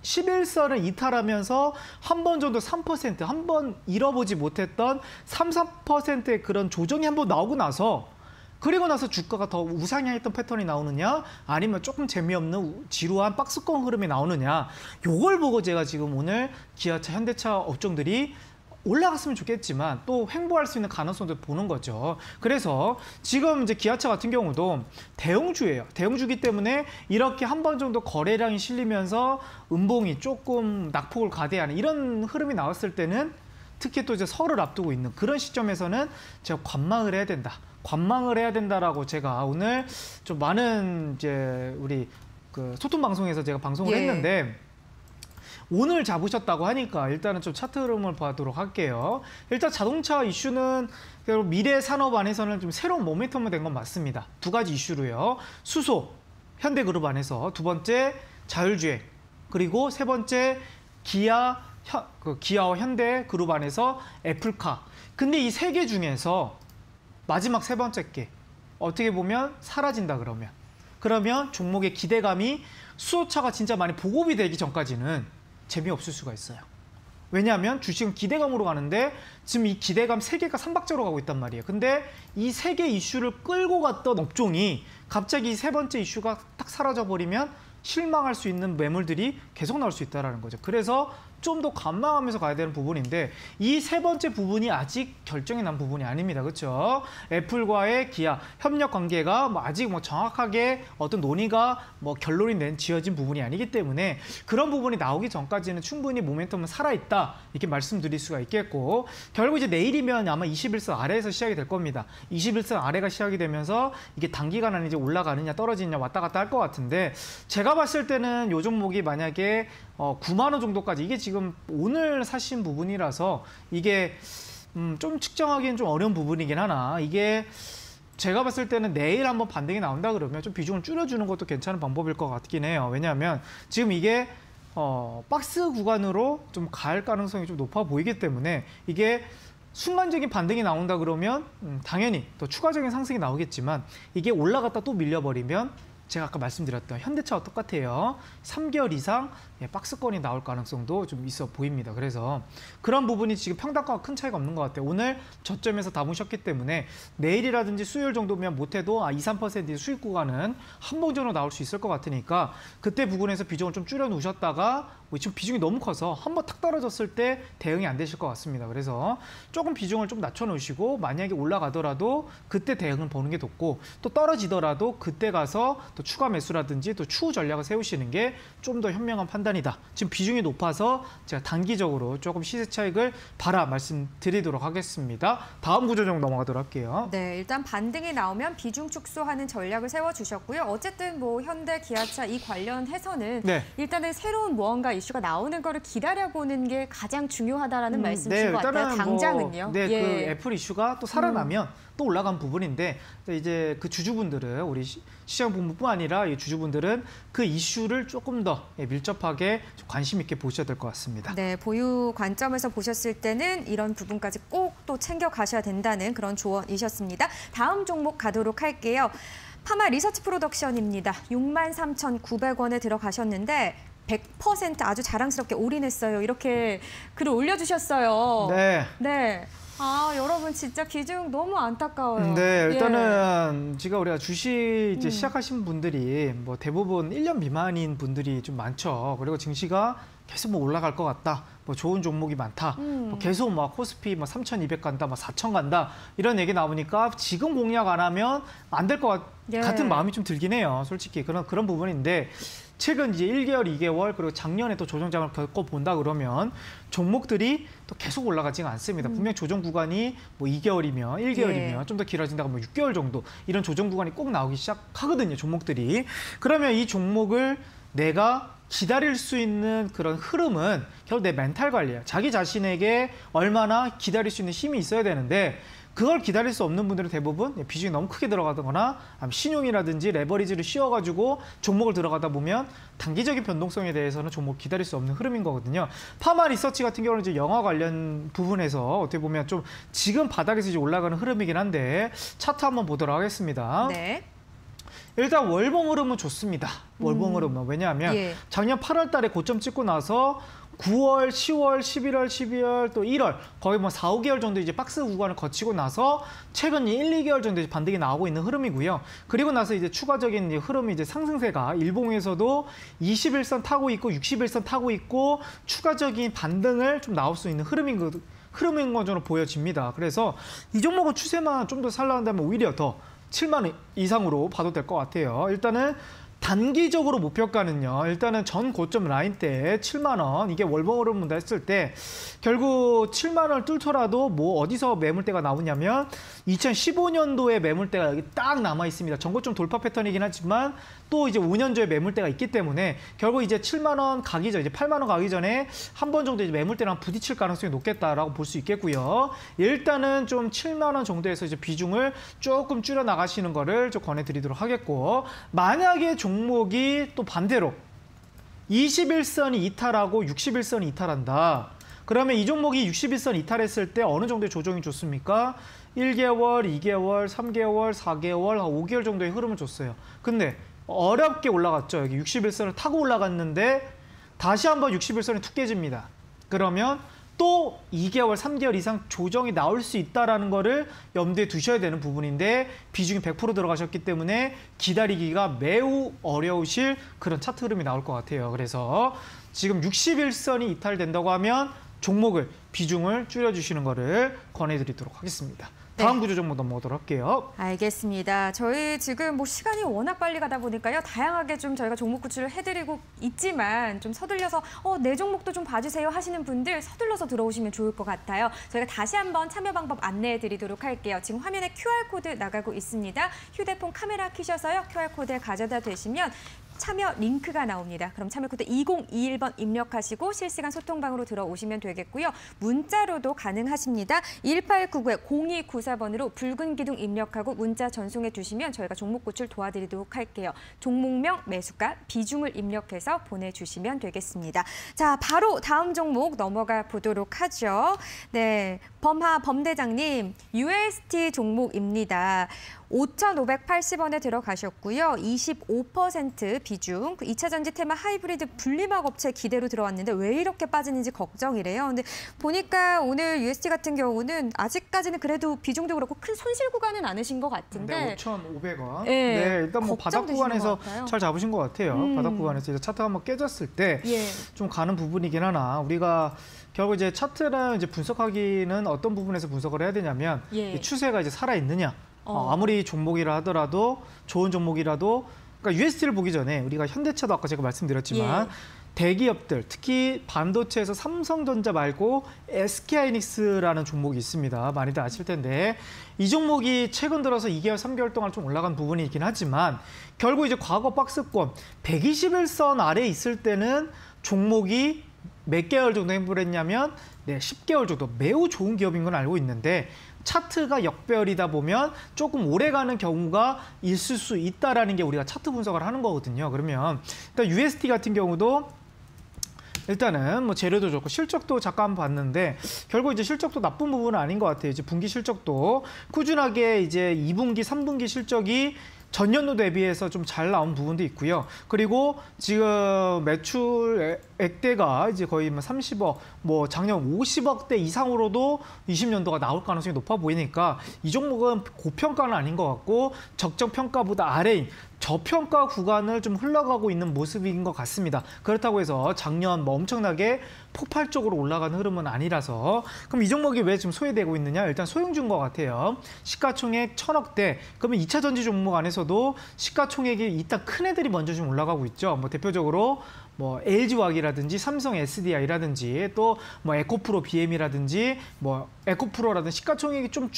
11선을 이탈하면서 한 번 정도 3%, 한 번 잃어보지 못했던 3, 4%의 그런 조정이 한 번 나오고 나서 그리고 나서 주가가 더 우상향했던 패턴이 나오느냐 아니면 조금 재미없는 지루한 박스권 흐름이 나오느냐 요걸 보고 제가 지금 오늘 기아차, 현대차 업종들이 올라갔으면 좋겠지만 또 횡보할 수 있는 가능성도 보는 거죠. 그래서 지금 이제 기아차 같은 경우도 대형주예요. 대형주기 때문에 이렇게 한 번 정도 거래량이 실리면서 음봉이 조금 낙폭을 가대하는 이런 흐름이 나왔을 때는 특히 또 이제 설을 앞두고 있는 그런 시점에서는 제가 관망을 해야 된다. 관망을 해야 된다라고 제가 오늘 좀 많은 이제 우리 그 소통 방송에서 제가 방송을 했는데 오늘 잡으셨다고 하니까 일단은 좀 차트 흐름을 보도록 할게요. 일단 자동차 이슈는 미래 산업 안에서는 좀 새로운 모멘텀이 된 건 맞습니다. 두 가지 이슈로요. 수소, 현대그룹 안에서 두 번째 자율주행, 그리고 세 번째 기아와 현대그룹 안에서 애플카. 근데 이 세 개 중에서 마지막 세 번째 게 어떻게 보면 사라진다 그러면 종목의 기대감이 수소차가 진짜 많이 보급이 되기 전까지는 재미없을 수가 있어요. 왜냐하면 주식은 기대감으로 가는데 지금 이 기대감 세 개가 삼박자로 가고 있단 말이에요. 근데 이 세 개 이슈를 끌고 갔던 업종이 갑자기 세 번째 이슈가 딱 사라져버리면 실망할 수 있는 매물들이 계속 나올 수 있다는 거죠. 그래서 좀 더 관망하면서 가야 되는 부분인데 이 세 번째 부분이 아직 결정이 난 부분이 아닙니다. 그렇죠? 애플과의 기아 협력 관계가 아직 정확하게 어떤 논의가 결론이 지어진 부분이 아니기 때문에 그런 부분이 나오기 전까지는 충분히 모멘텀은 살아있다 이렇게 말씀드릴 수가 있겠고 결국 이제 내일이면 아마 21선 아래에서 시작이 될 겁니다. 21선 아래가 시작이 되면서 이게 단기간 안에 이제 올라가느냐 떨어지느냐 왔다 갔다 할 것 같은데 제가 봤을 때는 요 종목이 만약에 9만 원 정도까지 이게 지금 오늘 사신 부분이라서 이게 좀 측정하기는 좀 어려운 부분이긴 하나 이게 제가 봤을 때는 내일 한번 반등이 나온다 그러면 좀 비중을 줄여주는 것도 괜찮은 방법일 것 같긴 해요. 왜냐하면 지금 이게 박스 구간으로 좀 갈 가능성이 좀 높아 보이기 때문에 이게 순간적인 반등이 나온다 그러면 당연히 또 추가적인 상승이 나오겠지만 이게 올라갔다 또 밀려버리면 제가 아까 말씀드렸던 현대차와 똑같아요. 3개월 이상 박스권이 나올 가능성도 좀 있어 보입니다. 그래서 그런 부분이 지금 평단가와 큰 차이가 없는 것 같아요. 오늘 저점에서 담으셨기 때문에 내일이라든지 수요일 정도면 못해도 2, 3%의 수익 구간은 한 번 정도 나올 수 있을 것 같으니까 그때 부분에서 비중을 좀 줄여 놓으셨다가 지금 비중이 너무 커서 한 번 탁 떨어졌을 때 대응이 안 되실 것 같습니다. 그래서 조금 비중을 좀 낮춰 놓으시고 만약에 올라가더라도 그때 대응을 보는 게 좋고 또 떨어지더라도 그때 가서 또 추가 매수라든지 또 추후 전략을 세우시는 게 좀 더 현명한 판단이다. 지금 비중이 높아서 제가 단기적으로 조금 시세 차익을 말씀드리도록 하겠습니다. 다음 구조정 넘어가도록 할게요. 네, 일단 반등이 나오면 비중 축소하는 전략을 세워주셨고요. 어쨌든 현대, 기아차 이 관련해서는 일단은 새로운 무언가 이슈가 나오는 거를 기다려보는 게 가장 중요하다라는 말씀이신 것 같아요. 당장은요. 그 애플 이슈가 또 살아나면 또 올라간 부분인데 이제 그 주주분들은 우리 시장본부뿐 아니라 이 주주분들은 그 이슈를 조금 더 밀접하게 관심 있게 보셔야 될 것 같습니다. 네, 보유 관점에서 보셨을 때는 이런 부분까지 꼭 또 챙겨 가셔야 된다는 그런 조언이셨습니다. 다음 종목 가도록 할게요. 파마 리서치 프로덕션입니다. 63,900원에 들어가셨는데 100% 아주 자랑스럽게 올인했어요. 이렇게 글을 올려주셨어요. 네. 네. 아, 여러분 진짜 비중 너무 안타까워요. 네, 일단은 지금 우리가 주식 이제 시작하신 분들이 뭐 대부분 1년 미만인 분들이 좀 많죠. 그리고 증시가 계속 뭐 올라갈 것 같다. 뭐 좋은 종목이 많다. 뭐 계속 막 코스피 뭐 3,200 간다, 뭐 4,000 간다. 이런 얘기 나오니까 지금 공략 안 하면 안 될 것 같은 마음이 좀 들긴 해요. 솔직히 그런 부분인데 최근 이제 1개월, 2개월 그리고 작년에 또 조정장을 겪어본다 그러면 종목들이 또 계속 올라가지가 않습니다. 분명 조정 구간이 뭐 2개월이면 1개월이면 좀 더 길어진다고 뭐 6개월 정도 이런 조정 구간이 꼭 나오기 시작하거든요. 종목들이. 그러면 이 종목을 내가 기다릴 수 있는 그런 흐름은 결국 내 멘탈 관리예요. 자기 자신에게 얼마나 기다릴 수 있는 힘이 있어야 되는데 그걸 기다릴 수 없는 분들은 대부분 비중이 너무 크게 들어가거나 신용이라든지 레버리지를 씌워가지고 종목을 들어가다 보면 단기적인 변동성에 대해서는 종목을 기다릴 수 없는 흐름인 거거든요. 파마 리서치 같은 경우는 이제 영화 관련 부분에서 어떻게 보면 좀 지금 바닥에서 이제 올라가는 흐름이긴 한데 차트 한번 보도록 하겠습니다. 네. 일단 월봉 흐름은 좋습니다. 월봉 흐름은. 왜냐하면 작년 8월 달에 고점 찍고 나서 9월, 10월, 11월, 12월, 또 1월 거의 뭐 4, 5개월 정도 이제 박스 구간을 거치고 나서 최근 1, 2개월 정도 이제 반등이 나오고 있는 흐름이고요. 그리고 나서 이제 추가적인 흐름이 이제 상승세가 일봉에서도 21선 타고 있고 61선 타고 있고 추가적인 반등을 좀 나올 수 있는 흐름인 것으로 보여집니다. 그래서 이 종목은 추세만 좀 더 살라한다면 오히려 더 7만 원 이상으로 봐도 될 것 같아요. 일단은 단기적으로 목표가는요. 일단은 전 고점 라인 때 7만 원 이게 월봉으로 문다 했을 때 결국 7만 원을 뚫더라도 뭐 어디서 매물대가 나오냐면 2015년도에 매물대가 여기 딱 남아 있습니다. 전고점 돌파 패턴이긴 하지만 또 이제 5년 전에 매물대가 있기 때문에 결국 이제 7만 원 가기 전 이제 8만 원 가기 전에 한 번 정도 이제 매물대랑 부딪힐 가능성이 높겠다라고 볼 수 있겠고요. 일단은 좀 7만 원 정도에서 이제 비중을 조금 줄여 나가시는 거를 좀 권해드리도록 하겠고 만약에 종목이 또 반대로 21선이 이탈하고 61선이 이탈한다. 그러면 이 종목이 61선 이탈했을 때 어느 정도의 조정이 좋습니까? 1개월, 2개월, 3개월, 4개월, 5개월 정도의 흐름을 줬어요. 근데 어렵게 올라갔죠. 여기 61선을 타고 올라갔는데 다시 한번 61선이 툭 깨집니다. 그러면 또 2개월, 3개월 이상 조정이 나올 수 있다는 거를 염두에 두셔야 되는 부분인데 비중이 100% 들어가셨기 때문에 기다리기가 매우 어려우실 그런 차트 흐름이 나올 것 같아요. 그래서 지금 61선이 이탈된다고 하면 종목을, 비중을 줄여주시는 거를 권해드리도록 하겠습니다. 다음 구조 종목 넘어가도록 할게요. 알겠습니다. 저희 지금 뭐 시간이 워낙 빨리 가다 보니까요. 다양하게 좀 저희가 종목 구출을 해드리고 있지만 좀 서둘려서 내 종목도 좀 봐주세요 하시는 분들 서둘러서 들어오시면 좋을 것 같아요. 저희가 다시 한번 참여 방법 안내해 드리도록 할게요. 지금 화면에 QR코드 나가고 있습니다. 휴대폰 카메라 켜셔서요. QR코드에 가져다 대시면 참여 링크가 나옵니다. 그럼 참여 코드 2021번 입력하시고 실시간 소통방으로 들어오시면 되겠고요. 문자로도 가능하십니다. 1899-0294번으로 붉은 기둥 입력하고 문자 전송해 주시면 저희가 종목 구출 도와드리도록 할게요. 종목명, 매수가, 비중을 입력해서 보내주시면 되겠습니다. 자, 바로 다음 종목 넘어가 보도록 하죠. 네, 범대장님, UST 종목입니다. 5,580원에 들어가셨고요. 25% 비중, 2차 전지 테마 하이브리드 분리막 업체 기대로 들어왔는데 왜 이렇게 빠지는지 걱정이래요. 근데 보니까 오늘 UST 같은 경우는 아직까지는 그래도 비중도 그렇고 큰 손실 구간은 않으신 것 같은데. 네, 5,500원. 네, 일단 뭐 바닥 구간에서 잘 잡으신 것 같아요. 바닥 구간에서 이제 차트가 한번 깨졌을 때 좀 가는 부분이긴 하나 우리가 결국 이제 차트는 이제 분석하기는 어떤 부분에서 분석을 해야 되냐면 이 추세가 이제 살아 있느냐. 아무리 종목이라 하더라도 좋은 종목이라도 그러니까 UST를 보기 전에 우리가 현대차도 아까 제가 말씀드렸지만 대기업들 특히 반도체에서 삼성전자 말고 SK하이닉스라는 종목이 있습니다. 많이들 아실 텐데 이 종목이 최근 들어서 2개월, 3개월 동안 좀 올라간 부분이 있긴 하지만 결국 이제 과거 박스권 121선 아래에 있을 때는 종목이 몇 개월 정도 행보를 했냐면 10개월 정도 매우 좋은 기업인 건 알고 있는데 차트가 역별이다 보면 조금 오래가는 경우가 있을 수 있다라는 게 우리가 차트 분석을 하는 거거든요. 그러면 일단 UST 같은 경우도 일단은 뭐 재료도 좋고 실적도 잠깐 봤는데 결국 이제 실적도 나쁜 부분은 아닌 것 같아요. 이제 분기 실적도 꾸준하게 이제 2분기, 3분기 실적이 전년도 대비해서 좀 잘 나온 부분도 있고요. 그리고 지금 매출액대가 이제 거의 뭐 30억, 뭐 작년 50억대 이상으로도 20년도가 나올 가능성이 높아 보이니까 이 종목은 고평가는 아닌 것 같고 적정 평가보다 아래인 저평가 구간을 좀 흘러가고 있는 모습인 것 같습니다. 그렇다고 해서 작년 뭐 엄청나게 폭발적으로 올라가는 흐름은 아니라서 그럼 이 종목이 왜 지금 소외되고 있느냐? 일단 소형주인 것 같아요. 시가총액 1000억대. 그러면 2차 전지 종목 안에서도 시가총액이 일단 큰 애들이 먼저 좀 올라가고 있죠. 뭐 대표적으로 뭐 LG화학이라든지 삼성 SDI라든지 또 뭐 에코프로 BM이라든지 뭐 에코프로라든지 시가총액이 좀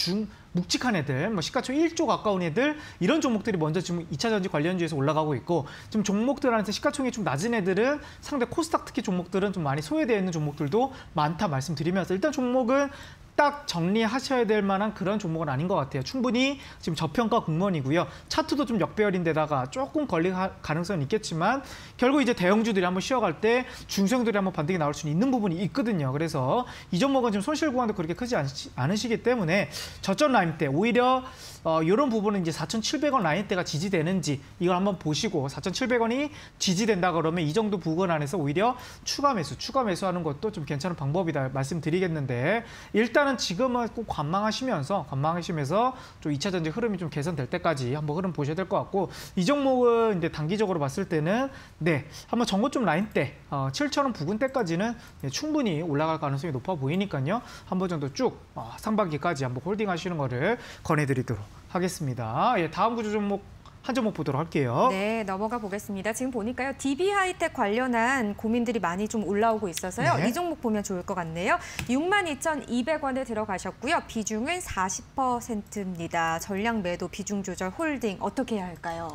묵직한 애들, 뭐 시가총액 1조 가까운 애들 이런 종목들이 먼저 지금 2차 전지 관련주에서 올라가고 있고 지금 종목들한테 시가총액이 좀 낮은 애들은 상대 코스닥 특히 종목들은 좀 많이 소외되어 있는 종목들도 많다 말씀드리면서 일단 종목은 딱 정리하셔야 될 만한 그런 종목은 아닌 것 같아요. 충분히 지금 저평가 국면이고요. 차트도 좀 역배열인데다가 조금 걸릴 가능성은 있겠지만 결국 이제 대형주들이 한번 쉬어갈 때 중소형들이 한번 반등이 나올 수 있는 부분이 있거든요. 그래서 이 종목은 지금 손실 구간도 그렇게 크지 않으시기 때문에 저점 라인 때 오히려 이런 부분은 이제 4,700원 라인대가 지지되는지 이걸 한번 보시고 4,700원이 지지된다 그러면 이 정도 부근 안에서 오히려 추가 매수하는 것도 좀 괜찮은 방법이다 말씀드리겠는데 일단은 지금은 꼭 관망하시면서 좀 2차 전지 흐름이 좀 개선될 때까지 한번 흐름 보셔야 될 것 같고 이 종목은 이제 단기적으로 봤을 때는 한번 전고점 라인대 7,000원 부근 때까지는 충분히 올라갈 가능성이 높아 보이니까요. 한번 정도 쭉 상반기까지 한번 홀딩하시는 거를 권해드리도록 하겠습니다. 다음 구조 종목 한 종목 보도록 할게요. 네, 넘어가 보겠습니다. 지금 보니까요. DB하이텍 관련한 고민들이 많이 좀 올라오고 있어서요. 네. 이 종목 보면 좋을 것 같네요. 62,200원에 들어가셨고요. 비중은 40%입니다. 전량 매도, 비중 조절, 홀딩 어떻게 해야 할까요?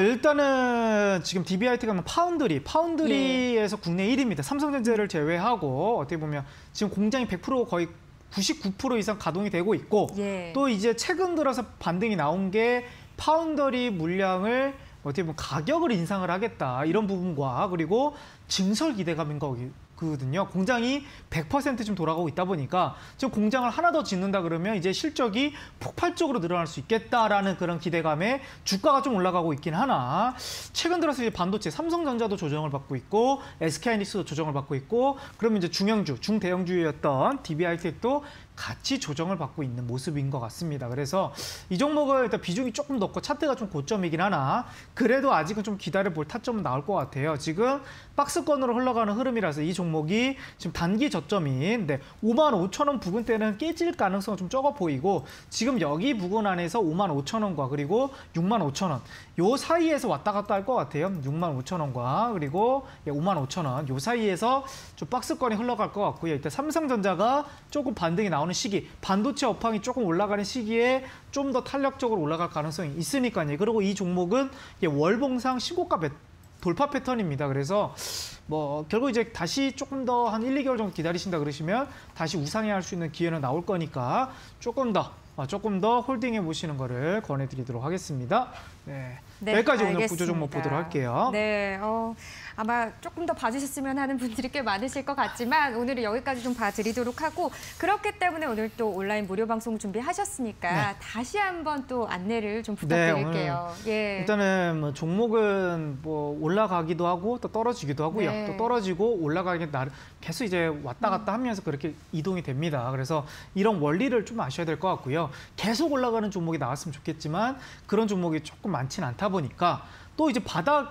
일단은 지금 DB하이텍은 파운드리에서 국내 1위입니다. 삼성전자를 제외하고 어떻게 보면 지금 공장이 100% 거의 99% 이상 가동이 되고 있고 또 이제 최근 들어서 반등이 나온 게 파운더리 물량을 어떻게 보면 가격을 인상을 하겠다 이런 부분과 그리고 증설 기대감인 거거든요. 공장이 100% 지금 돌아가고 있다 보니까 지금 공장을 하나 더 짓는다 그러면 이제 실적이 폭발적으로 늘어날 수 있겠다라는 그런 기대감에 주가가 좀 올라가고 있긴 하나 최근 들어서 이제 반도체 삼성전자도 조정을 받고 있고 SK하이닉스도 조정을 받고 있고 그러면 이제 중대형주였던 DB하이텍도 같이 조정을 받고 있는 모습인 것 같습니다. 그래서 이 종목은 일단 비중이 조금 높고 차트가 좀 고점이긴 하나 그래도 아직은 좀 기다려볼 타점은 나올 것 같아요. 지금 박스권으로 흘러가는 흐름이라서 이 종목이 지금 단기 저점인 55,000원 부근대는 깨질 가능성은 좀 적어 보이고 지금 여기 부근 안에서 55,000원과 그리고 65,000원 요 사이에서 왔다 갔다 할 것 같아요. 65,000원과 그리고 55,000원 요 사이에서 좀 박스권이 흘러갈 것 같고요. 일단 삼성전자가 조금 반등이 나오는 시기, 반도체 업황이 조금 올라가는 시기에 좀 더 탄력적으로 올라갈 가능성이 있으니까요. 그리고 이 종목은 월봉상 신고가 돌파 패턴입니다. 그래서 뭐 결국 이제 다시 조금 더 한 1, 2개월 정도 기다리신다 그러시면 다시 우상향할 수 있는 기회는 나올 거니까 조금 더 홀딩해 보시는 거를 권해드리도록 하겠습니다. 여기까지 알겠습니다. 오늘 구조 종목 보도록 할게요. 네, 아마 조금 더 봐주셨으면 하는 분들이 꽤 많으실 것 같지만 오늘은 여기까지 좀 봐드리도록 하고 그렇기 때문에 오늘 또 온라인 무료 방송 준비하셨으니까 다시 한번 또 안내를 좀 부탁드릴게요. 일단은 뭐 종목은 뭐 올라가기도 하고 또 떨어지기도 하고요. 또 떨어지고 올라가기 계속 이제 왔다 갔다 하면서 그렇게 이동이 됩니다. 그래서 이런 원리를 좀 아셔야 될 것 같고요. 계속 올라가는 종목이 나왔으면 좋겠지만 그런 종목이 조금 많지는 않다 보니까 또 이제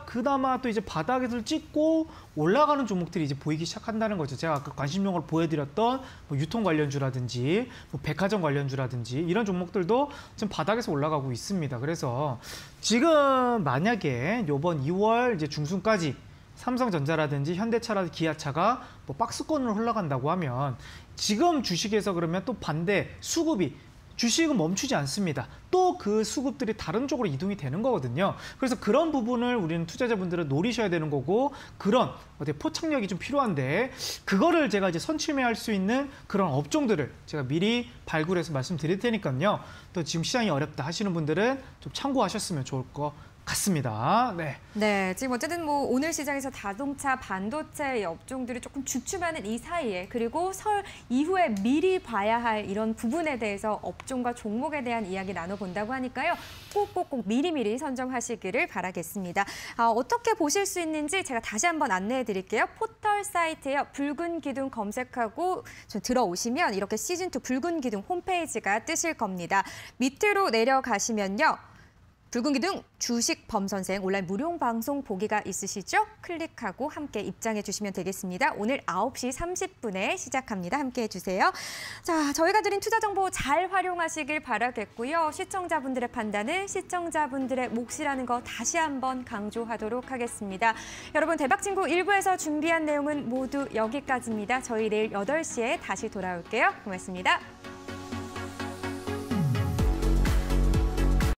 그나마 또 이제 바닥에서 찍고 올라가는 종목들이 이제 보이기 시작한다는 거죠. 제가 아까 관심종으로 보여드렸던 뭐 유통 관련주라든지 뭐 백화점 관련주라든지 이런 종목들도 지금 바닥에서 올라가고 있습니다. 그래서 지금 만약에 이번 2월 이제 중순까지 삼성전자라든지 현대차라든지 기아차가 뭐 박스권으로 흘러간다고 하면 지금 주식에서 그러면 또 반대 수급이 주식은 멈추지 않습니다. 또 그 수급들이 다른 쪽으로 이동이 되는 거거든요. 그래서 그런 부분을 우리는 투자자분들은 노리셔야 되는 거고 그런 포착력이 좀 필요한데 그거를 제가 이제 선취매할 수 있는 그런 업종들을 제가 미리 발굴해서 말씀드릴 테니까요. 또 지금 시장이 어렵다 하시는 분들은 좀 참고하셨으면 좋을 것 같습니다. 네. 네, 지금 어쨌든 뭐 오늘 시장에서 자동차, 반도체 업종들이 조금 주춤하는 이 사이에 그리고 설 이후에 미리 봐야 할 이런 부분에 대해서 업종과 종목에 대한 이야기 나눠본다고 하니까요. 꼭꼭꼭 미리미리 선정하시기를 바라겠습니다. 어떻게 보실 수 있는지 제가 다시 한번 안내해 드릴게요. 포털 사이트에요. 붉은 기둥 검색하고 들어오시면 이렇게 시즌2 붉은 기둥 홈페이지가 뜨실 겁니다. 밑으로 내려가시면요. 붉은 기둥 주식 범선생 온라인 무료 방송 보기가 있으시죠? 클릭하고 함께 입장해 주시면 되겠습니다. 오늘 9시 30분에 시작합니다. 함께해 주세요. 자, 저희가 드린 투자 정보 잘 활용하시길 바라겠고요. 시청자분들의 판단은 시청자분들의 몫이라는 거 다시 한번 강조하도록 하겠습니다. 여러분 대박친구 1부에서 준비한 내용은 모두 여기까지입니다. 저희 내일 8시에 다시 돌아올게요. 고맙습니다.